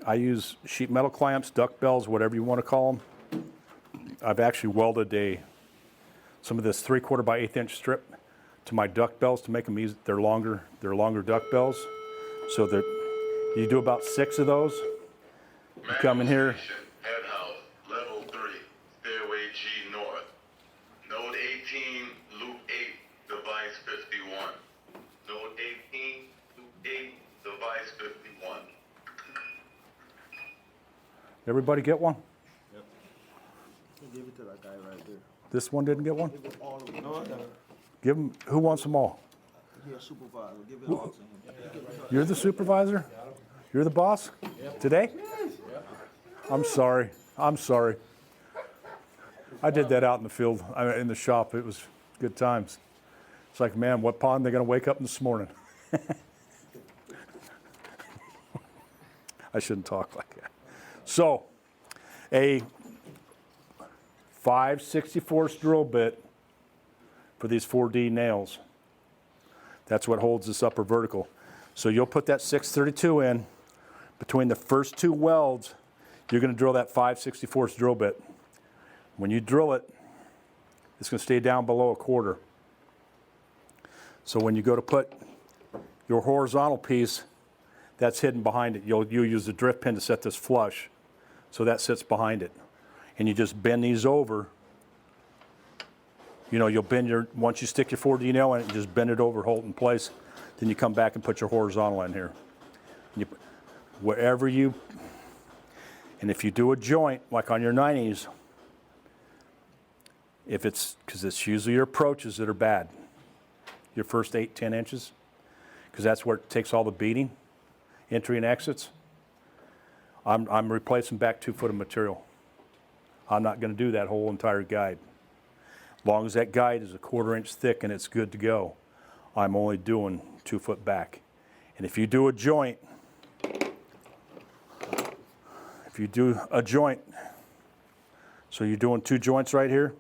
I use sheet metal clamps, duck bells, whatever you want to call them. I've actually welded some of this 3/4 by 1/8 inch strip to my duck bells to make them easy. They're longer duck bells. So that you do about 6 of those. You come in here. Head house, level 3, stairway G north. Node 18, loop 8, device 51. Node 18, loop 8, device 51. Everybody get one? Yep. Give it to that guy right there. This one didn't get one? Give it all of them. No, I don't. Give them. Who wants them all? You're a supervisor. Give it all to him. You're the supervisor? You're the boss? Today? I'm sorry. I'm sorry. I did that out in the field, in the shop. It was good times. It's like, man, what pond are they going to wake up this morning? I shouldn't talk like that. So, a 5/64 drill bit for these 4D nails. That's what holds this upper vertical. So you'll put that 632 in. Between the first two welds, you're going to drill that 5/64 drill bit. When you drill it, it's going to stay down below a quarter. So when you go to put your horizontal piece, that's hidden behind it. You'll use the drift pin to set this flush, so that sits behind it. And you just bend these over. You know, you'll bend once you stick your 4D nail in it, you just bend it over, hold it in place. Then you come back and put your horizontal in here. And if you do a joint, like on your 90s, because it's usually your approaches that are bad, your first 8, 10 inches, because that's where it takes all the beating, entry and exits. I'm replacing back 2 foot of material. I'm not going to do that whole entire guide. As long as that guide is a 1/4 inch thick and it's good to go, I'm only doing 2 foot back. And if you do a joint, so you're doing 2 joints right here,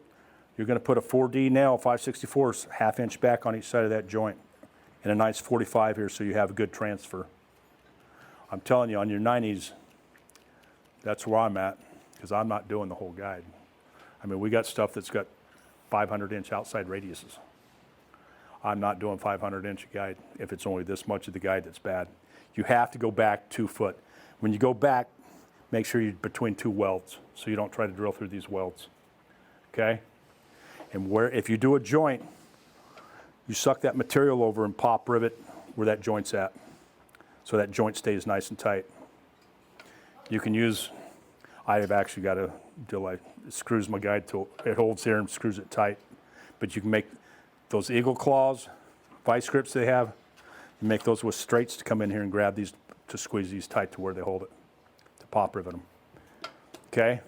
you're going to put a 4D nail, 5/64, 1/2 inch back on each side of that joint, and a nice 45 here so you have a good transfer. I'm telling you, on your 90s, that's where I'm at, because I'm not doing the whole guide. I mean, we got stuff that's got 500 inch outside radiuses. I'm not doing 500 inch guide if it's only this much of the guide that's bad. You have to go back 2 foot. When you go back, make sure you're between 2 welds so you don't try to drill through these welds. Okay? And if you do a joint, you suck that material over and pop rivet where that joint's at, so that joint stays nice and tight. You can use, I have actually got a deal, it screws my guide tool, it holds here and screws it tight. But you can make those eagle claws, vice grips they have, you make those with straights to come in here and grab these, to squeeze these tight to where they hold it, to pop rivet them. Okay?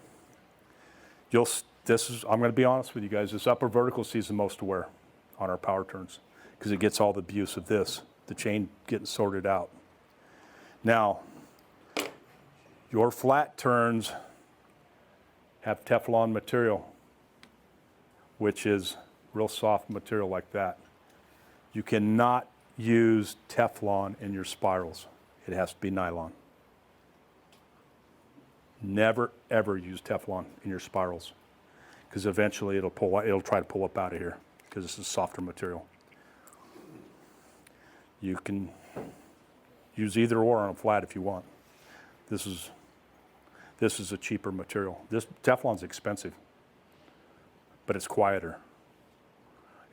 I'm going to be honest with you guys, this upper vertical sees the most wear on our power turns, because it gets all the abuse of this, the chain getting sorted out. Now, your flat turns have Teflon material, which is real soft material like that. You cannot use Teflon in your spirals. It has to be nylon. Never, ever use Teflon in your spirals, because eventually it'll try to pull up out of here, because this is softer material. You can use either or on a flat if you want. This is a cheaper material. This Teflon's expensive, but it's quieter.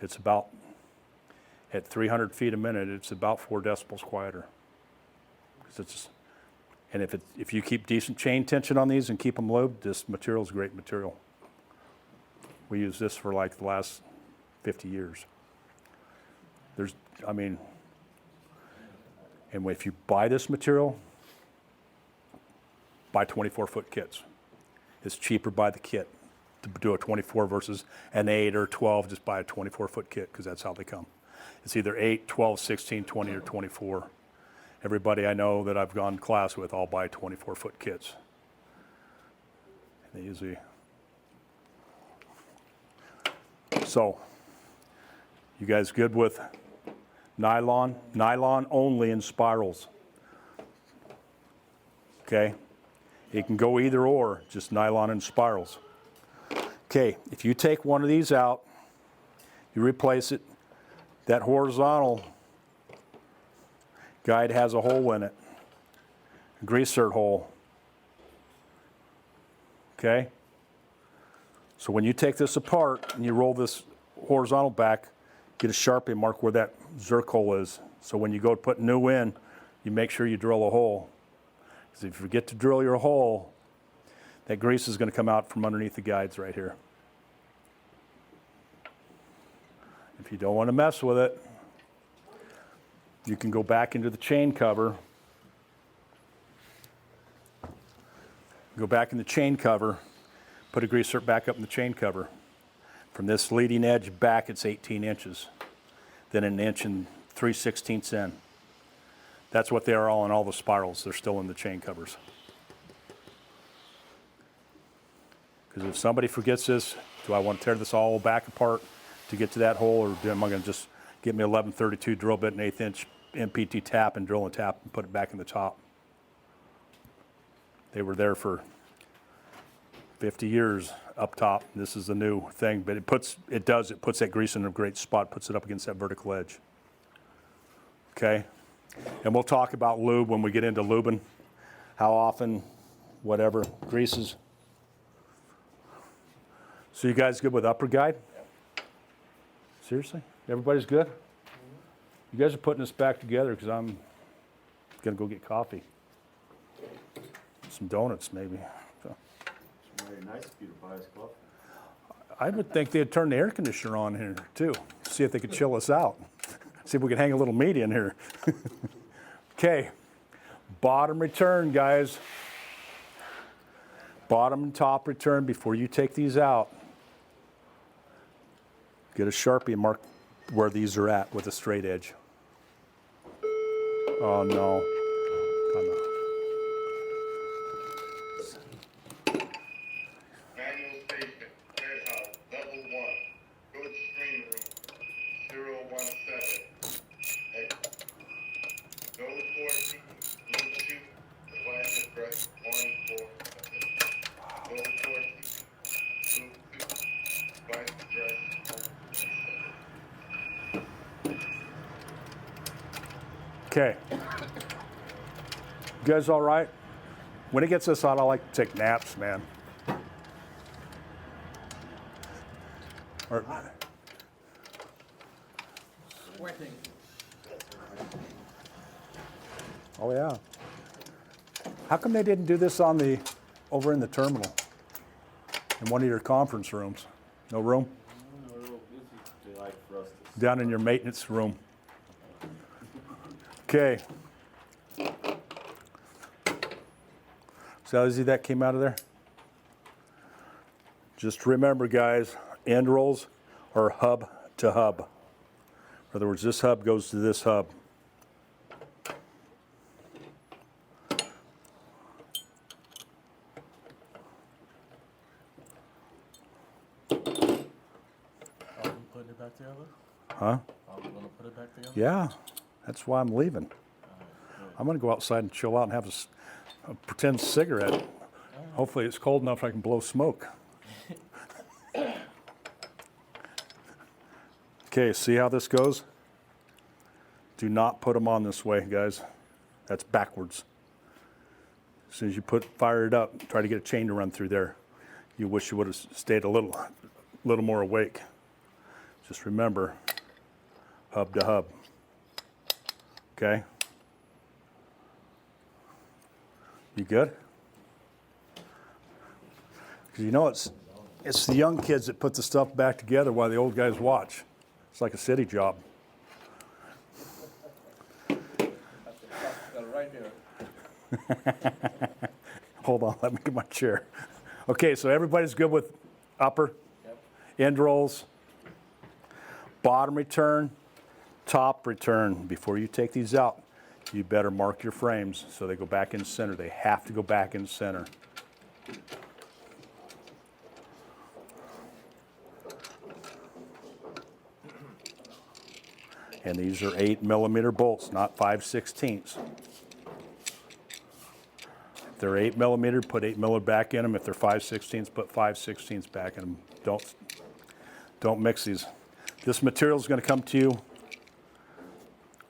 It's about, at 300 feet a minute, it's about 4 decibels quieter. And if you keep decent chain tension on these and keep them lubed, this material is great material. We use this for like the last 50 years. And if you buy this material, buy 24-foot kits. It's cheaper by the kit to do a 24 versus an 8 or 12, just buy a 24-foot kit, because that's how they come. It's either 8, 12, 16, 20, or 24. Everybody I know that I've gone to class with all buy 24-foot kits. And they usually... So, you guys good with nylon? Nylon only in spirals. Okay? It can go either or, just nylon in spirals. Okay, if you take one of these out, you replace it, that horizontal guide has a hole in it, a grease zert hole. Okay? So when you take this apart and you roll this horizontal back, get a Sharpie, mark where that zerk hole is. So when you go to put new in, you make sure you drill a hole. Because if you forget to drill your hole, that grease is going to come out from underneath the guides right here. If you don't want to mess with it, you can go back into the chain cover. Go back in the chain cover, put a grease zert back up in the chain cover. From this leading edge back, it's 18 inches. Then 1 inch and 3/16 in. That's what they are all in all the spirals. They're still in the chain covers. Because if somebody forgets this, do I want to tear this all back apart to get to that hole, or am I going to just Get me 1132 drill bit, an 1/8 inch MPT tap, and drill and tap and put it back in the top. They were there for 50 years up top. This is the new thing, but it puts that grease in a great spot, puts it up against that vertical edge. Okay? And we'll talk about lube when we get into lubing. How often, whatever, greases. So you guys good with upper guide? Seriously? Everybody's good? You guys are putting this back together because I'm going to go get coffee. Some donuts, maybe. So. It's very nice of you to buy us coffee. I would think they'd turn the air conditioner on here, too. See if they could chill us out. See if we could hang a little meat in here. Okay. Bottom return, guys. Bottom and top return before you take these out. Get a Sharpie and mark where these are at with a straight edge. Oh no. Manual station, third house, level 1, good screen room, 017. Exit. Node 14, Bluetooth, device address 147. Node 14, Bluetooth, device address 147. Okay. You guys all right? When it gets this hot, I like to take naps, man. Or, Sweating. oh yeah. How come they didn't do this over in the terminal? In one of your conference rooms? No room? They like for us to Down in your maintenance room. Okay. So how easy that came out of there? Just remember, guys, end rolls are hub to hub. In other words, this hub goes to this hub. Are we putting it back together? Huh? Are we gonna put it back together? Yeah, that's why I'm leaving. I'm going to go outside and chill out and have a pretend cigarette. Hopefully it's cold enough I can blow smoke. Okay, see how this goes? Do not put them on this way, guys. That's backwards. As soon as you fire it up, try to get a chain to run through there. You wish you would have stayed a little more awake. Just remember, hub to hub. Okay? You good? Because you know it's the young kids that put the stuff back together while the old guys watch. It's like a city job. Right here. Hold on, let me get my chair. Okay, so everybody's good with upper, end rolls, bottom return, top return. Before you take these out, you better mark your frames so they go back in center. They have to go back in center. And these are 8mm bolts, not 5/16. If they're 8mm, put 8mm back in them. If they're 5/16, put 5/16 back in them. Don't mix these. This material is going to come to you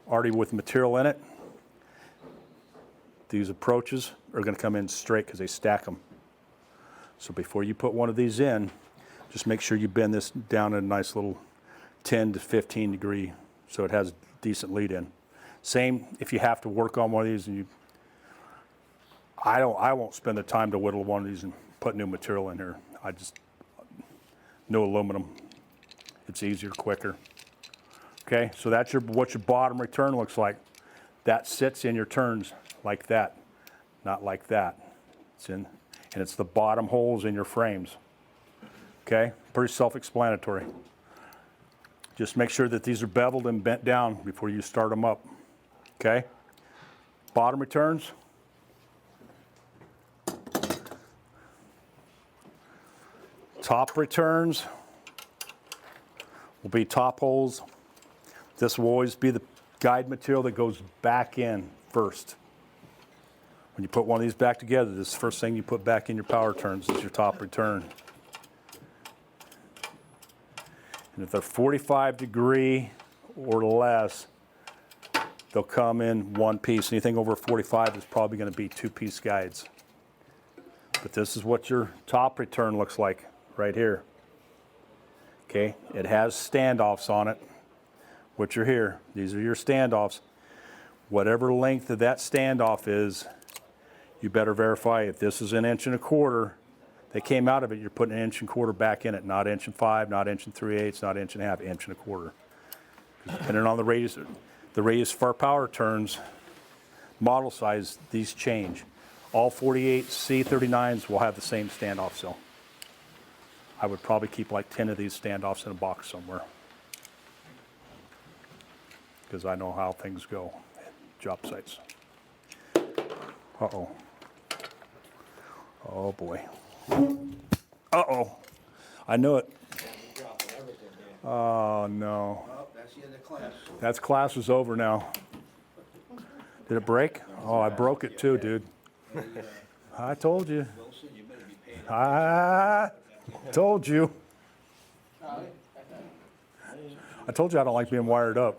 already with material in it. These approaches are going to come in straight because they stack them. So before you put one of these in, just make sure you bend this down at a nice little 10 to 15 degree so it has decent lead in. Same if you have to work on one of these and I won't spend the time to whittle one of these and put new material in here. No aluminum. It's easier, quicker. Okay, so that's what your bottom return looks like. That sits in your turns like that, not like that. And it's the bottom holes in your frames. Okay, pretty self-explanatory. Just make sure that these are beveled and bent down before you start them up. Okay, bottom returns. Top returns will be top holes This will always be the guide material that goes back in first. When you put one of these back together, this is the first thing you put back in your power turns is your top return. And if they're 45 degree or less, they'll come in one piece. Anything over 45 is probably going to be two-piece guides. But this is what your top return looks like right here. Okay, it has standoffs on it, which are here. These are your standoffs. Whatever length of that standoff is, you better verify if this is 1 1/4 inch. They came out of it, you're putting 1 1/4 inch back in it, not 1 5 inch, not 1 3/8 inch, not 1 1/2 inch, 1 1/4 inch. Depending on the radius of our power turns, model size, these change. All 48 C39s will have the same standoff cell. I would probably keep like 10 of these standoffs in a box somewhere, because I know how things go at job sites. Uh-oh. Oh boy. Uh-oh. I knew it. Dropping everything here. Oh no. Oh, that's the end of class. That's class is over now. Did it break? Oh, I broke it too, dude. I told you. Wilson, you better be paying. I told you. I told you I don't like being wired up.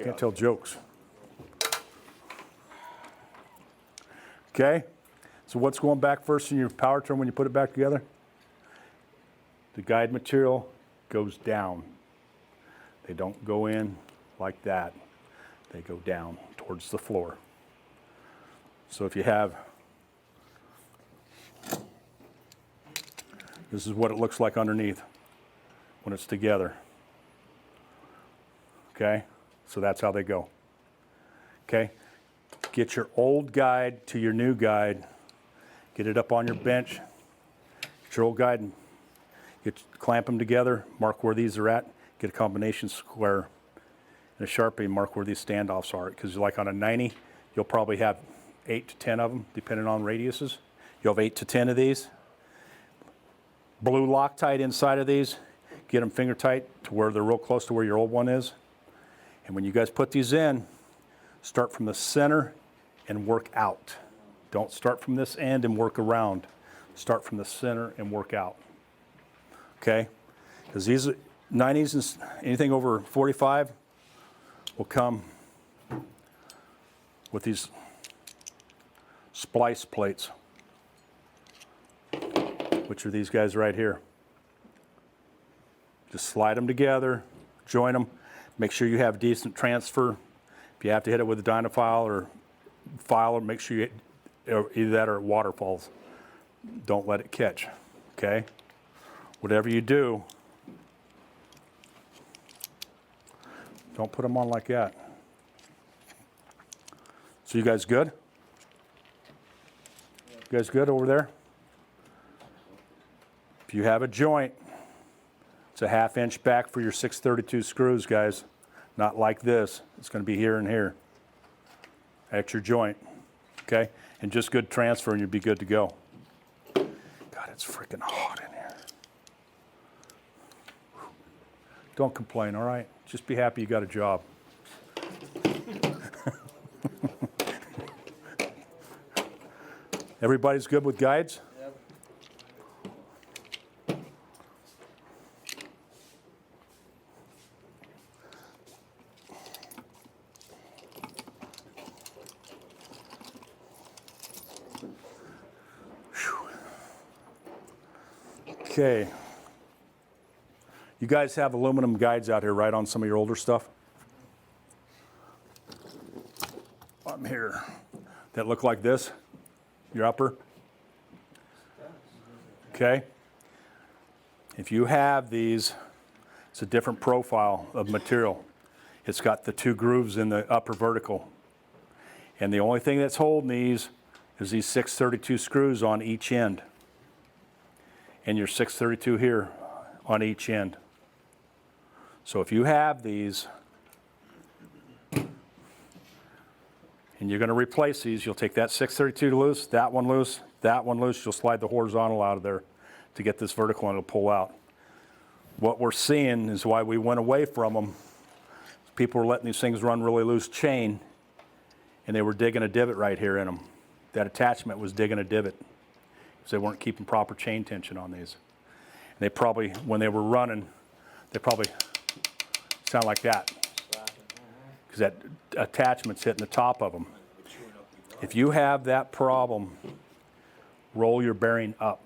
Can't tell jokes. Okay? So what's going back first in your power turn when you put it back together? The guide material goes down. They don't go in like that. They go down towards the floor. So if you have, this is what it looks like underneath when it's together. Okay? So that's how they go. Okay? Get your old guide to your new guide. Get it up on your bench. Get your old guide and clamp them together. Mark where these are at. Get a combination square and a Sharpie. Mark where these standoffs are. Because like on a 90, you'll probably have 8 to 10 of them, depending on radiuses. You'll have 8 to 10 of these. Blue Loctite inside of these. Get them finger tight to where they're real close to where your old one is. And when you guys put these in, start from the center and work out. Don't start from this end and work around. Start from the center and work out. Okay? Because these 90s and anything over 45 will come with these splice plates, which are these guys right here. Just slide them together, join them. Make sure you have decent transfer. If you have to hit it with a Dynafile or file, make sure you either that or it waterfalls. Don't let it catch, okay? Whatever you do, don't put them on like that. So you guys good? You guys good over there? If you have a joint, it's a 1/2 inch back for your 632 screws, guys. Not like this. It's going to be here and here at your joint, okay? And just good transfer and you'll be good to go. God, it's freaking hot in here. Don't complain, all right? Just be happy you got a job. Everybody's good with guides? Okay. You guys have aluminum guides out here, right, on some of your older stuff? I'm here. That look like this? Your upper? Okay. If you have these, it's a different profile of material. It's got the 2 grooves in the upper vertical. And the only thing that's holding these is these 632 screws on each end. And your 632 here on each end. So if you have these, and you're going to replace these, you'll take that 632 loose, that one loose, that one loose, you'll slide the horizontal out of there to get this vertical and it'll pull out. What we're seeing is why we went away from them, people were letting these things run really loose chain, and they were digging a divot right here in them. That attachment was digging a divot because they weren't keeping proper chain tension on these. And they probably, when they were running, they probably sound like that because that attachment's hitting the top of them. If you have that problem, roll your bearing up.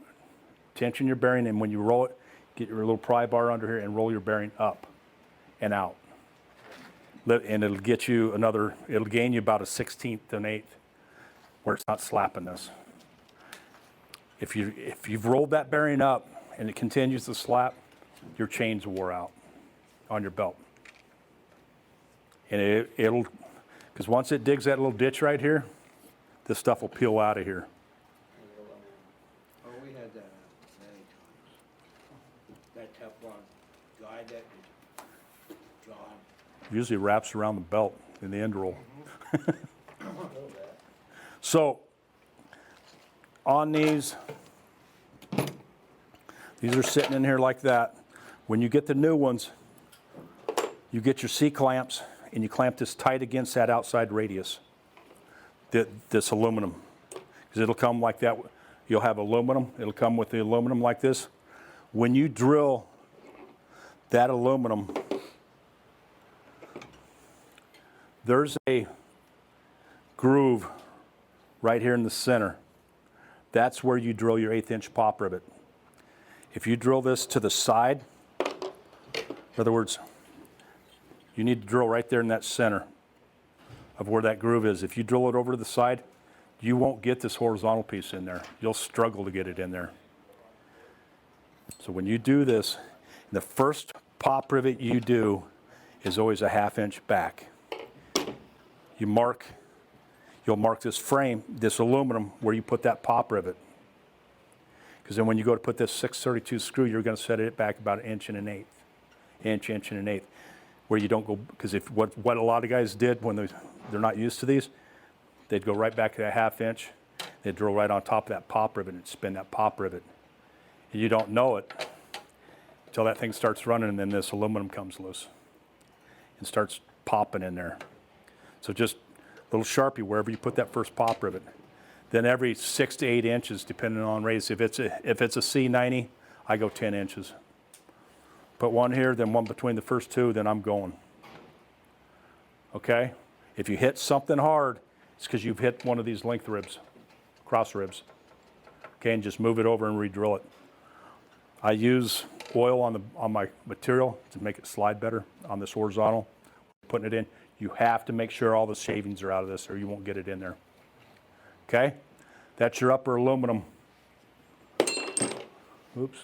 Tension your bearing, and when you roll it, get your little pry bar under here and roll your bearing up and out. And it'll get you another, it'll gain you about a 1/16 to an 1/8 where it's not slapping this. If you've rolled that bearing up and it continues to slap, your chains wore out on your belt. And it'll, because once it digs that little ditch right here, this stuff will peel out of here. Oh, we had that many times. That Teflon guy that was John. Usually wraps around the belt in the end roll. So on these are sitting in here like that. When you get the new ones, you get your C-clamps and you clamp this tight against that outside radius, this aluminum, because it'll come like that. You'll have aluminum. It'll come with the aluminum like this. When you drill that aluminum, there's a groove right here in the center. That's where you drill your 1/8 inch pop rivet. If you drill this to the side, in other words, you need to drill right there in that center of where that groove is. If you drill it over to the side, you won't get this horizontal piece in there. You'll struggle to get it in there. So when you do this, the first pop rivet you do is always a 1/2 inch back. You'll mark this frame, this aluminum, where you put that pop rivet. Because then when you go to put this 632 screw, you're going to set it back about 1 inch and 1/8. Inch and 1/8. Where you don't go, because if what a lot of guys did when they're not used to these, they'd go right back to that 1/2 inch. They'd drill right on top of that pop rivet and spin that pop rivet. And you don't know it until that thing starts running, and then this aluminum comes loose and starts popping in there. So just a little Sharpie wherever you put that first pop rivet. Then every 6 to 8 inches, depending on radius. If it's a C90, I go 10 inches. Put one here, then one between the first two, then I'm going. Okay? If you hit something hard, it's because you've hit one of these length ribs, cross ribs. Okay, and just move it over and re-drill it. I use oil on my material to make it slide better on this horizontal. Putting it in, you have to make sure all the shavings are out of this or you won't get it in there. Okay? That's your upper aluminum. Oops.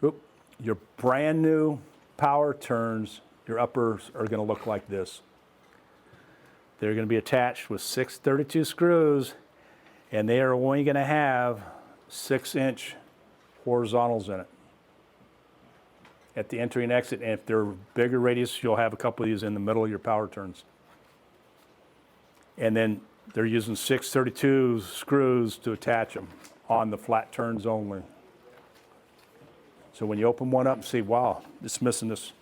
Oop. Your brand new power turns, your uppers are going to look like this. They're going to be attached with 632 screws, and they are only going to have 6-inch horizontals in it at the entry and exit. And if they're bigger radius, you'll have a couple of these in the middle of your power turns. And then they're using 632 screws to attach them on the flat turns only. So when you open one up and see, wow, it's missing this,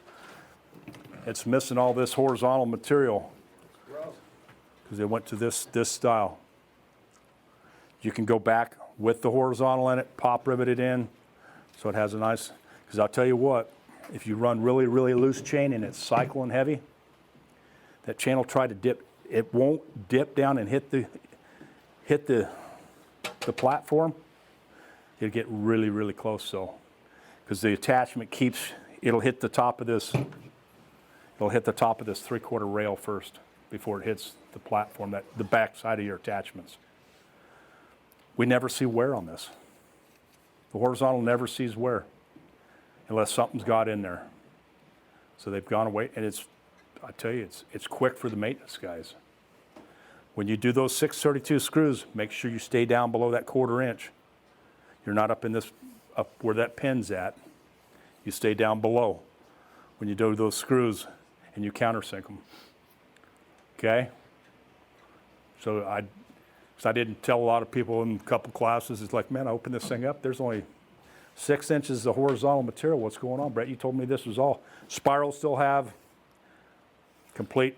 it's missing all this horizontal material because they went to this style. You can go back with the horizontal in it, pop rivet it in, so it has a nice, because I'll tell you what, if you run really, really loose chain and it's cycling heavy, that chain will try to dip. It won't dip down and hit the platform. It'll get really, really close so. Because the attachment it'll hit the top of this 3/4 rail first before it hits the platform, the back side of your attachments. We never see wear on this. The horizontal never sees wear unless something's got in there. So they've gone away, and I tell you, it's quick for the maintenance guys. When you do those 632 screws, make sure you stay down below that 1/4 inch. You're not up where that pin's at. You stay down below when you do those screws and you countersink them. Okay? So I didn't tell a lot of people in a couple classes, it's like, man, I open this thing up, there's only 6 inches of horizontal material. What's going on, Brett? You told me this was all. Spirals still have complete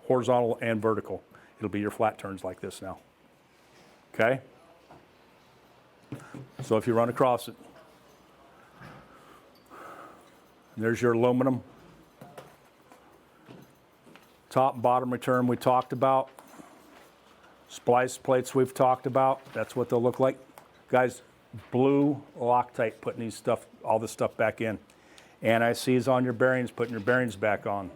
horizontal and vertical. It'll be your flat turns like this now. Okay? So if you run across it, there's your aluminum. Top and bottom return we talked about. Splice plates we've talked about. That's what they'll look like. Guys, blue Loctite putting these stuff, all this stuff back in. Anti-seize on your bearings, putting your bearings back on.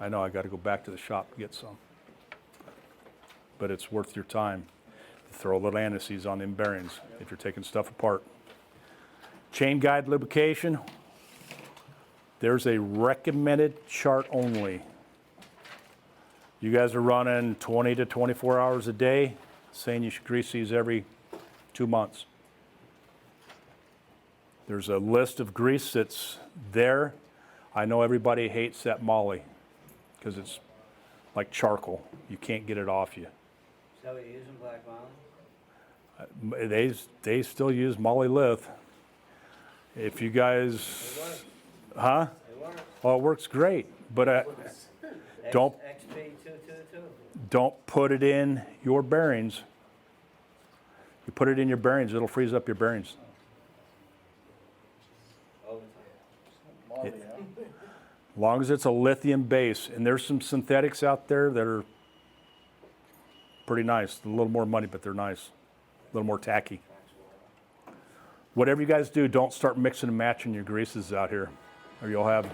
I know I got to go back to the shop to get some. But it's worth your time to throw a little anti-seize on them bearings if you're taking stuff apart. Chain guide lubrication. There's a recommended chart only. You guys are running 20 to 24 hours a day, saying you should grease these every 2 months. There's a list of grease that's there. I know everybody hates that moly because it's like charcoal. You can't get it off you. Is that what you're using, black moly? They still use moly lithe. If you guys, It works. huh? It works. Oh, it works great, but don't XP222. don't put it in your bearings. You put it in your bearings, it'll freeze up your bearings. Overtime. As long as it's a lithium base, and there's some synthetics out there that are pretty nice. A little more money, but they're nice. A little more tacky. Whatever you guys do, don't start mixing and matching your greases out here, or you'll have,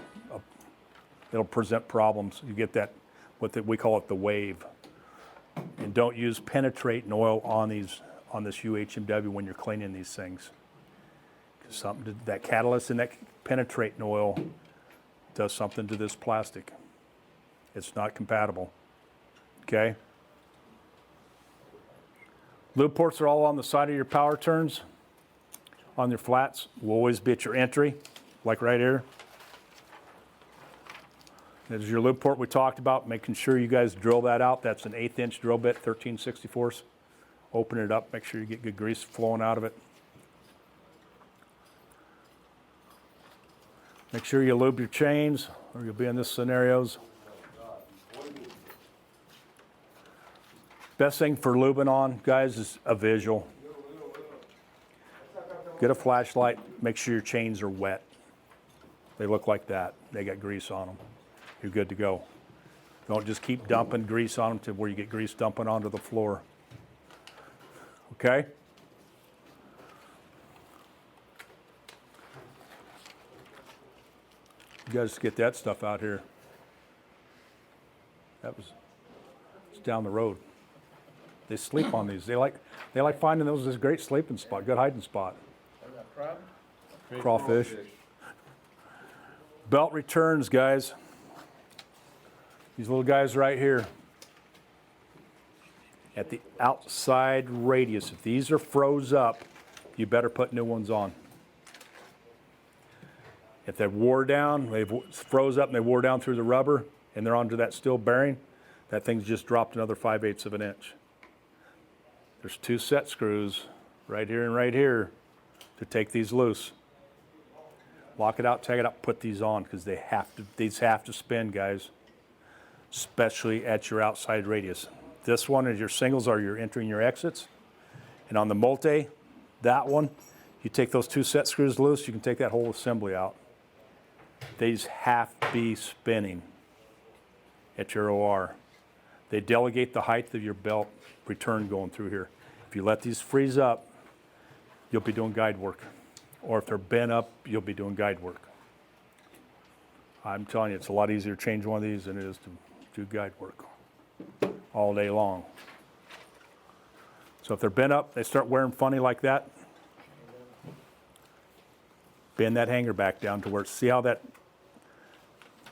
it'll present problems. You get that, we call it the wave. And don't use penetrating oil on this UHMW when you're cleaning these things. 'Cause that catalyst in that penetrating oil does something to this plastic. It's not compatible. Okay? Lube ports are all on the side of your power turns. On your flats will always be at your entry, like right here. There's your lube port we talked about, making sure you guys drill that out. That's an 1/8 inch drill bit, 13/64. Open it up, make sure you get good grease flowing out of it. Make sure you lube your chains, or you'll be in this scenarios. Best thing for lubing on, guys, is a visual. Get a flashlight, make sure your chains are wet. They look like that. They got grease on them. You're good to go. Don't just keep dumping grease on them to where you get grease dumping onto the floor. Okay? You guys get that stuff out here. It's down the road. They sleep on these. They like finding those as a great sleeping spot, good hiding spot. Crawfish. Belt returns, guys. These little guys right here. At the outside radius. If these are froze up, you better put new ones on. If they've wore down, they've froze up and they wore down through the rubber and they're onto that steel bearing, that thing's just dropped another 5/8 of an inch. There's 2 set screws right here and right here to take these loose. Lock it out, tag it up, put these on because these have to spin, guys, especially at your outside radius. This one is your singles are your entry and your exits. And on the multi, that one, you take those 2 set screws loose, you can take that whole assembly out. These have to be spinning at your OR. They delegate the height of your belt return going through here. If you let these freeze up, you'll be doing guide work. Or if they're bent up, you'll be doing guide work. I'm telling you, it's a lot easier to change one of these than it is to do guide work all day long. So if they're bent up, they start wearing funny like that, bend that hanger back down to where, see how that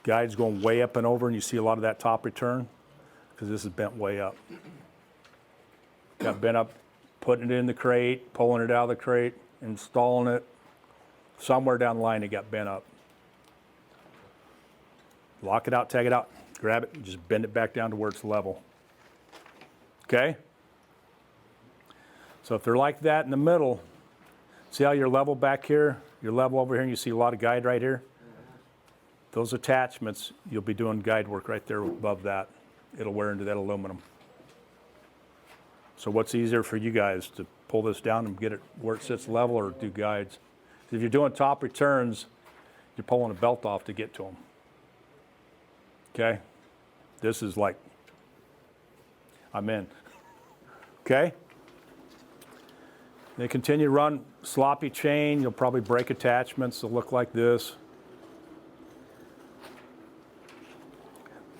guide's going way up and over and you see a lot of that top return? Because this is bent way up. Got bent up, putting it in the crate, pulling it out of the crate, installing it. Somewhere down the line it got bent up. Lock it out, tag it out, grab it, and just bend it back down to where it's level. Okay? So if they're like that in the middle, see how you're level back here, you're level over here, and you see a lot of guide right here? Those attachments, you'll be doing guide work right there above that. It'll wear into that aluminum. So what's easier for you guys, to pull this down and get it where it sits level, or do guides? If you're doing top returns, you're pulling a belt off to get to them. Okay? This is like, I'm in. Okay? They continue to run sloppy chain. You'll probably break attachments. They'll look like this.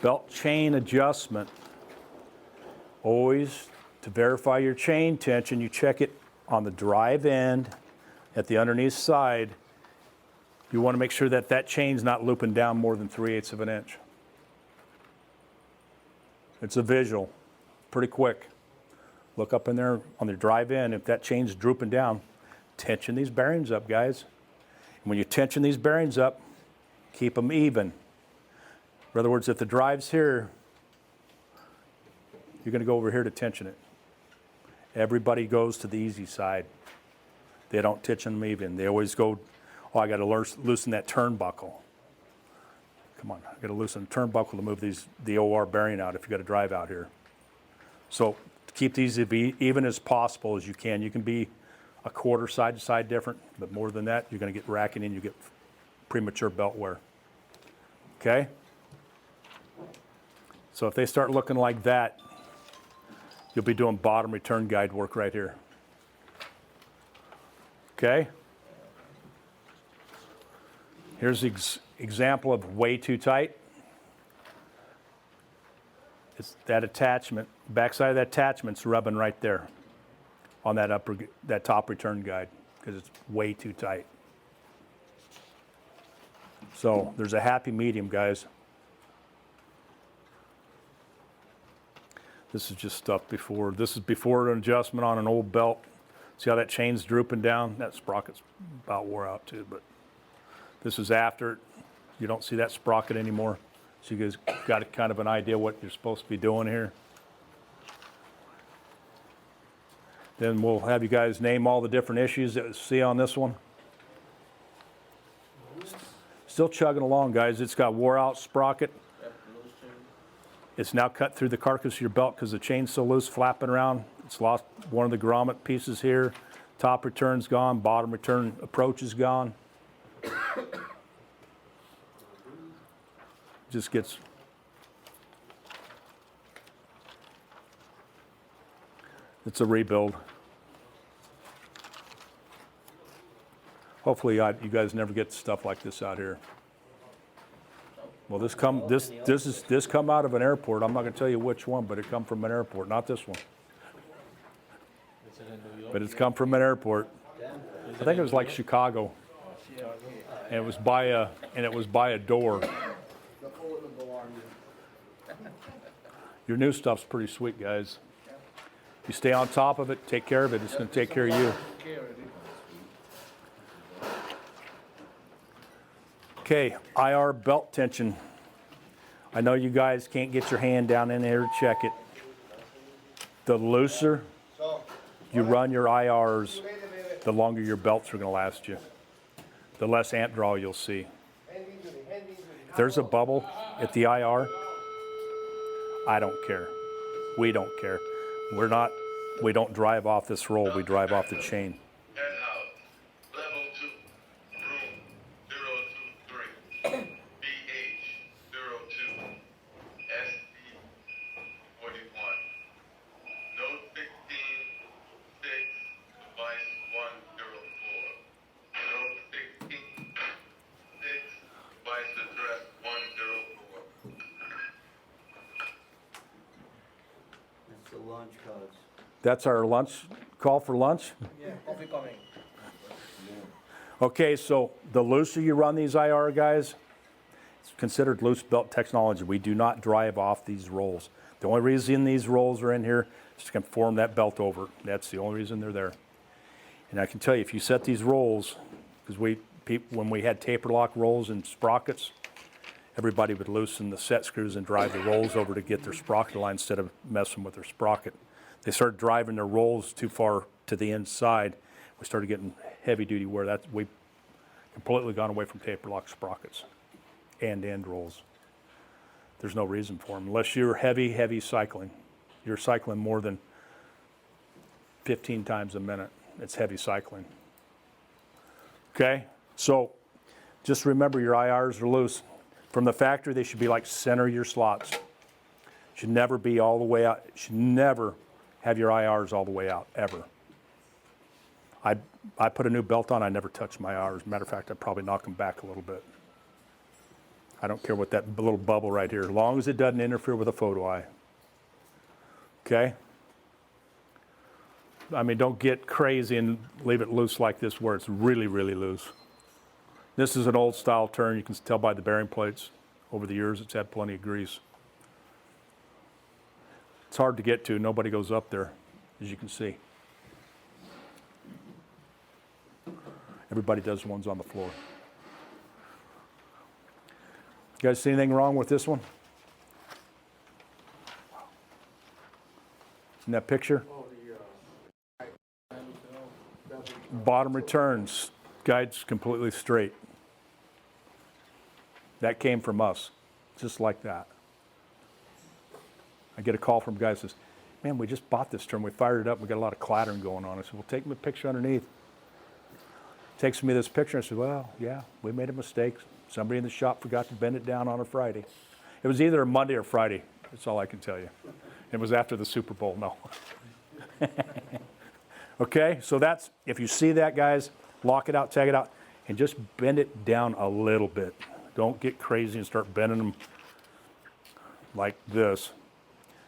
Belt chain adjustment. Always, to verify your chain tension, you check it on the drive end at the underneath side. You want to make sure that that chain's not looping down more than 3/8 of an inch. It's a visual, pretty quick. Look up in there on the drive end. If that chain's drooping down, tension these bearings up, guys. And when you tension these bearings up, keep them even. In other words, if the drive's here, you're going to go over here to tension it. Everybody goes to the easy side. They don't tension them even. They always go, oh, I got to loosen that turnbuckle. Come on, I got to loosen the turnbuckle to move the OR bearing out if you got a drive out here. So keep these as even as possible as you can. You can be a quarter side to side different, but more than that, you're going to get racking in. You get premature belt wear. Okay? So if they start looking like that, you'll be doing bottom return guide work right here. Okay? Here's the example of way too tight. It's that attachment, backside of that attachment's rubbing right there on that top return guide because it's way too tight. So there's a happy medium, guys. This is just stuff before. This is before an adjustment on an old belt. See how that chain's drooping down? That sprocket's about wore out too, but this is after. You don't see that sprocket anymore. So you guys got kind of an idea what you're supposed to be doing here. Then we'll have you guys name all the different issues that you see on this one. Still chugging along, guys. It's got wore out sprocket. It's now cut through the carcass of your belt because the chain's so loose, flapping around. It's lost one of the grommet pieces here. Top return's gone. Bottom return approach is gone. Just gets. It's a rebuild. Hopefully, you guys never get stuff like this out here. Well, this come out of an airport. I'm not going to tell you which one, but it come from an airport, not this one. But it's come from an airport. I think it was like Chicago, and it was by a door. Your new stuff's pretty sweet, guys. You stay on top of it, take care of it. It's going to take care of you. Okay, IR belt tension. I know you guys can't get your hand down in there to check it. The looser you run your IRs, the longer your belts are going to last you. The less amp draw you'll see. If there's a bubble at the IR, I don't care. We don't care. We don't drive off this roll, we drive off the chain. Level 2, room 023, BH 02, SD 41, note 16, 6, device 104, note 16, 6, device address 104. That's the launch codes. That's our lunch, call for lunch? Yeah, coffee coming. Okay, so the looser you run these IR guys, it's considered loose belt technology. We do not drive off these rolls. The only reason these rolls are in here is to conform that belt over. That's the only reason they're there. And I can tell you, if you set these rolls, because when we had taper lock rolls and sprockets, everybody would loosen the set screws and drive the rolls over to get their sprocket line instead of messing with their sprocket. They started driving their rolls too far to the inside, we started getting heavy duty wear. We've completely gone away from taper lock sprockets and end rolls. There's no reason for them unless you're heavy cycling. You're cycling more than 15 times a minute. It's heavy cycling. Okay, so just remember your IRs are loose. From the factory, they should be like center your slots. Should never be all the way out. Should never have your IRs all the way out, ever. I put a new belt on, I never touch my IRs. Matter of fact, I'd probably knock them back a little bit. I don't care what that little bubble right here, as long as it doesn't interfere with a photo eye. Okay? I mean, don't get crazy and leave it loose like this where it's really, really loose. This is an old style turn. You can tell by the bearing plates. Over the years, it's had plenty of grease. It's hard to get to. Nobody goes up there, as you can see. Everybody does ones on the floor. You guys see anything wrong with this one? In that picture? Bottom returns, guides completely straight. That came from us, just like that. I get a call from a guy that says, man, we just bought this turn, we fired it up, we got a lot of clattering going on. I said, well, take me a picture underneath. Takes me this picture, and I said, well, yeah, we made a mistake. Somebody in the shop forgot to bend it down on a Friday. It was either a Monday or Friday, that's all I can tell you. It was after the Super Bowl, no. Okay, so that's, if you see that, guys, lock it out, tag it out, and just bend it down a little bit. Don't get crazy and start bending them like this.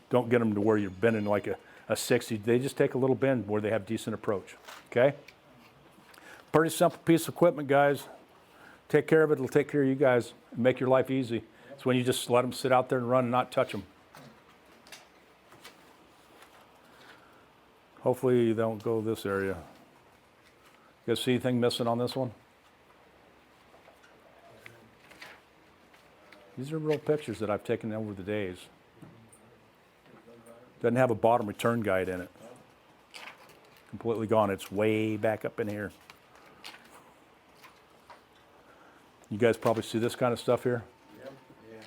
Don't get them to where you're bending like a 60. They just take a little bend where they have decent approach, okay? Pretty simple piece of equipment, guys. Take care of it, it'll take care of you guys and make your life easy. It's when you just let them sit out there and run and not touch them. Hopefully they don't go this area. You guys see anything missing on this one? These are real pictures that I've taken over the days. Doesn't have a bottom return guide in it. Completely gone. It's way back up in here. You guys probably see this kind of stuff here. Yep. Yeah.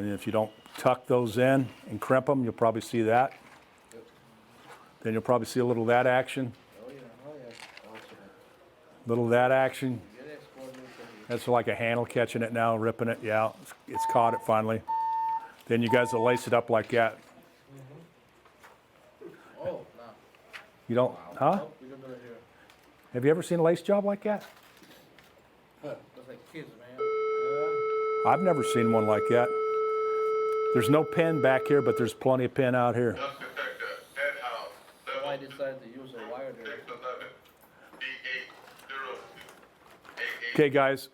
And if you don't tuck those in and crimp them, you'll probably see that. Yep. Then you'll probably see a little of that action. Oh yeah. Oh yeah. Awesome. Little of that action. Get it, squad move. That's like a handle catching it now, ripping it. Yeah, it's caught it finally. Then you guys will lace it up like that. Oh, no. You don't, huh? Nope, we don't do it here. Have you ever seen a lace job like that? That's like kids, man. I've never seen one like that. There's no pin back here, but there's plenty of pin out here. Dust detector, head house, So I level decided to use a wire there. 611, D802, Okay, guys,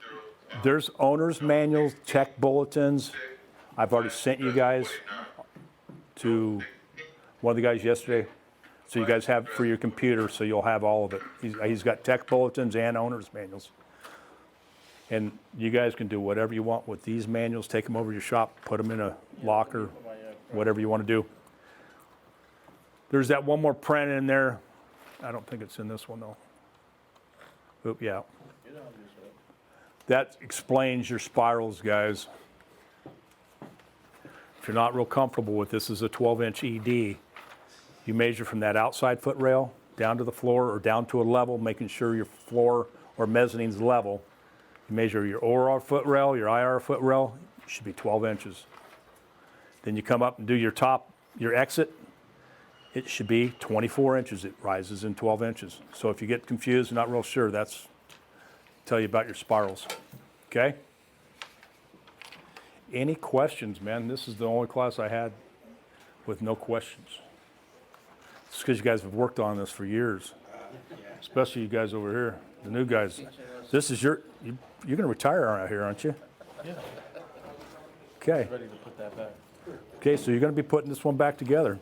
there's owner's manuals, check bulletins. I've already sent you guys to one of the guys yesterday. So you guys have for your computer, so you'll have all of it. He's got tech bulletins and owner's manuals. And you guys can do whatever you want with these manuals. Take them over to your shop, put them in a locker, whatever you want to do. There's that one more print in there. I don't think it's in this one though. Oop, yeah. You don't use it. That explains your spirals, guys. If you're not real comfortable with this, is a 12-inch ED. You measure from that outside foot rail down to the floor or down to a level, making sure your floor or mezzanine's level. You measure your OR foot rail, your IR foot rail, it should be 12 inches. Then you come up and do your top, your exit, it should be 24 inches. It rises in 12 inches. So if you get confused, not real sure, that's tell you about your spirals, okay? Any questions, man? This is the only class I had with no questions. It's because you guys have worked on this for years, especially you guys over here, the new guys. This is you're going to retire out here, aren't you? Yeah. Okay. Ready to put that back. Okay, so you're going to be putting this one back together.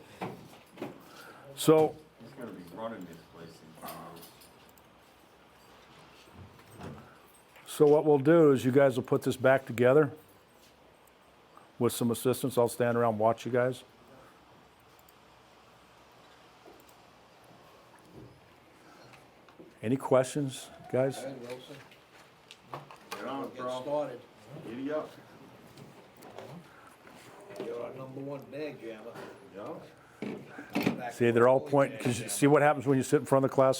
So He's gonna be running this place in 2 years. So what we'll do is you guys will put this back together with some assistance. I'll stand around and watch you guys. Any questions, guys? Go ahead, Wilson. Get on, Get bro. started. Giddy up. You're our number one bag jammer. Yo. Back See, to they're all the pointing, bag because jammer. see what happens when you sit in front of the class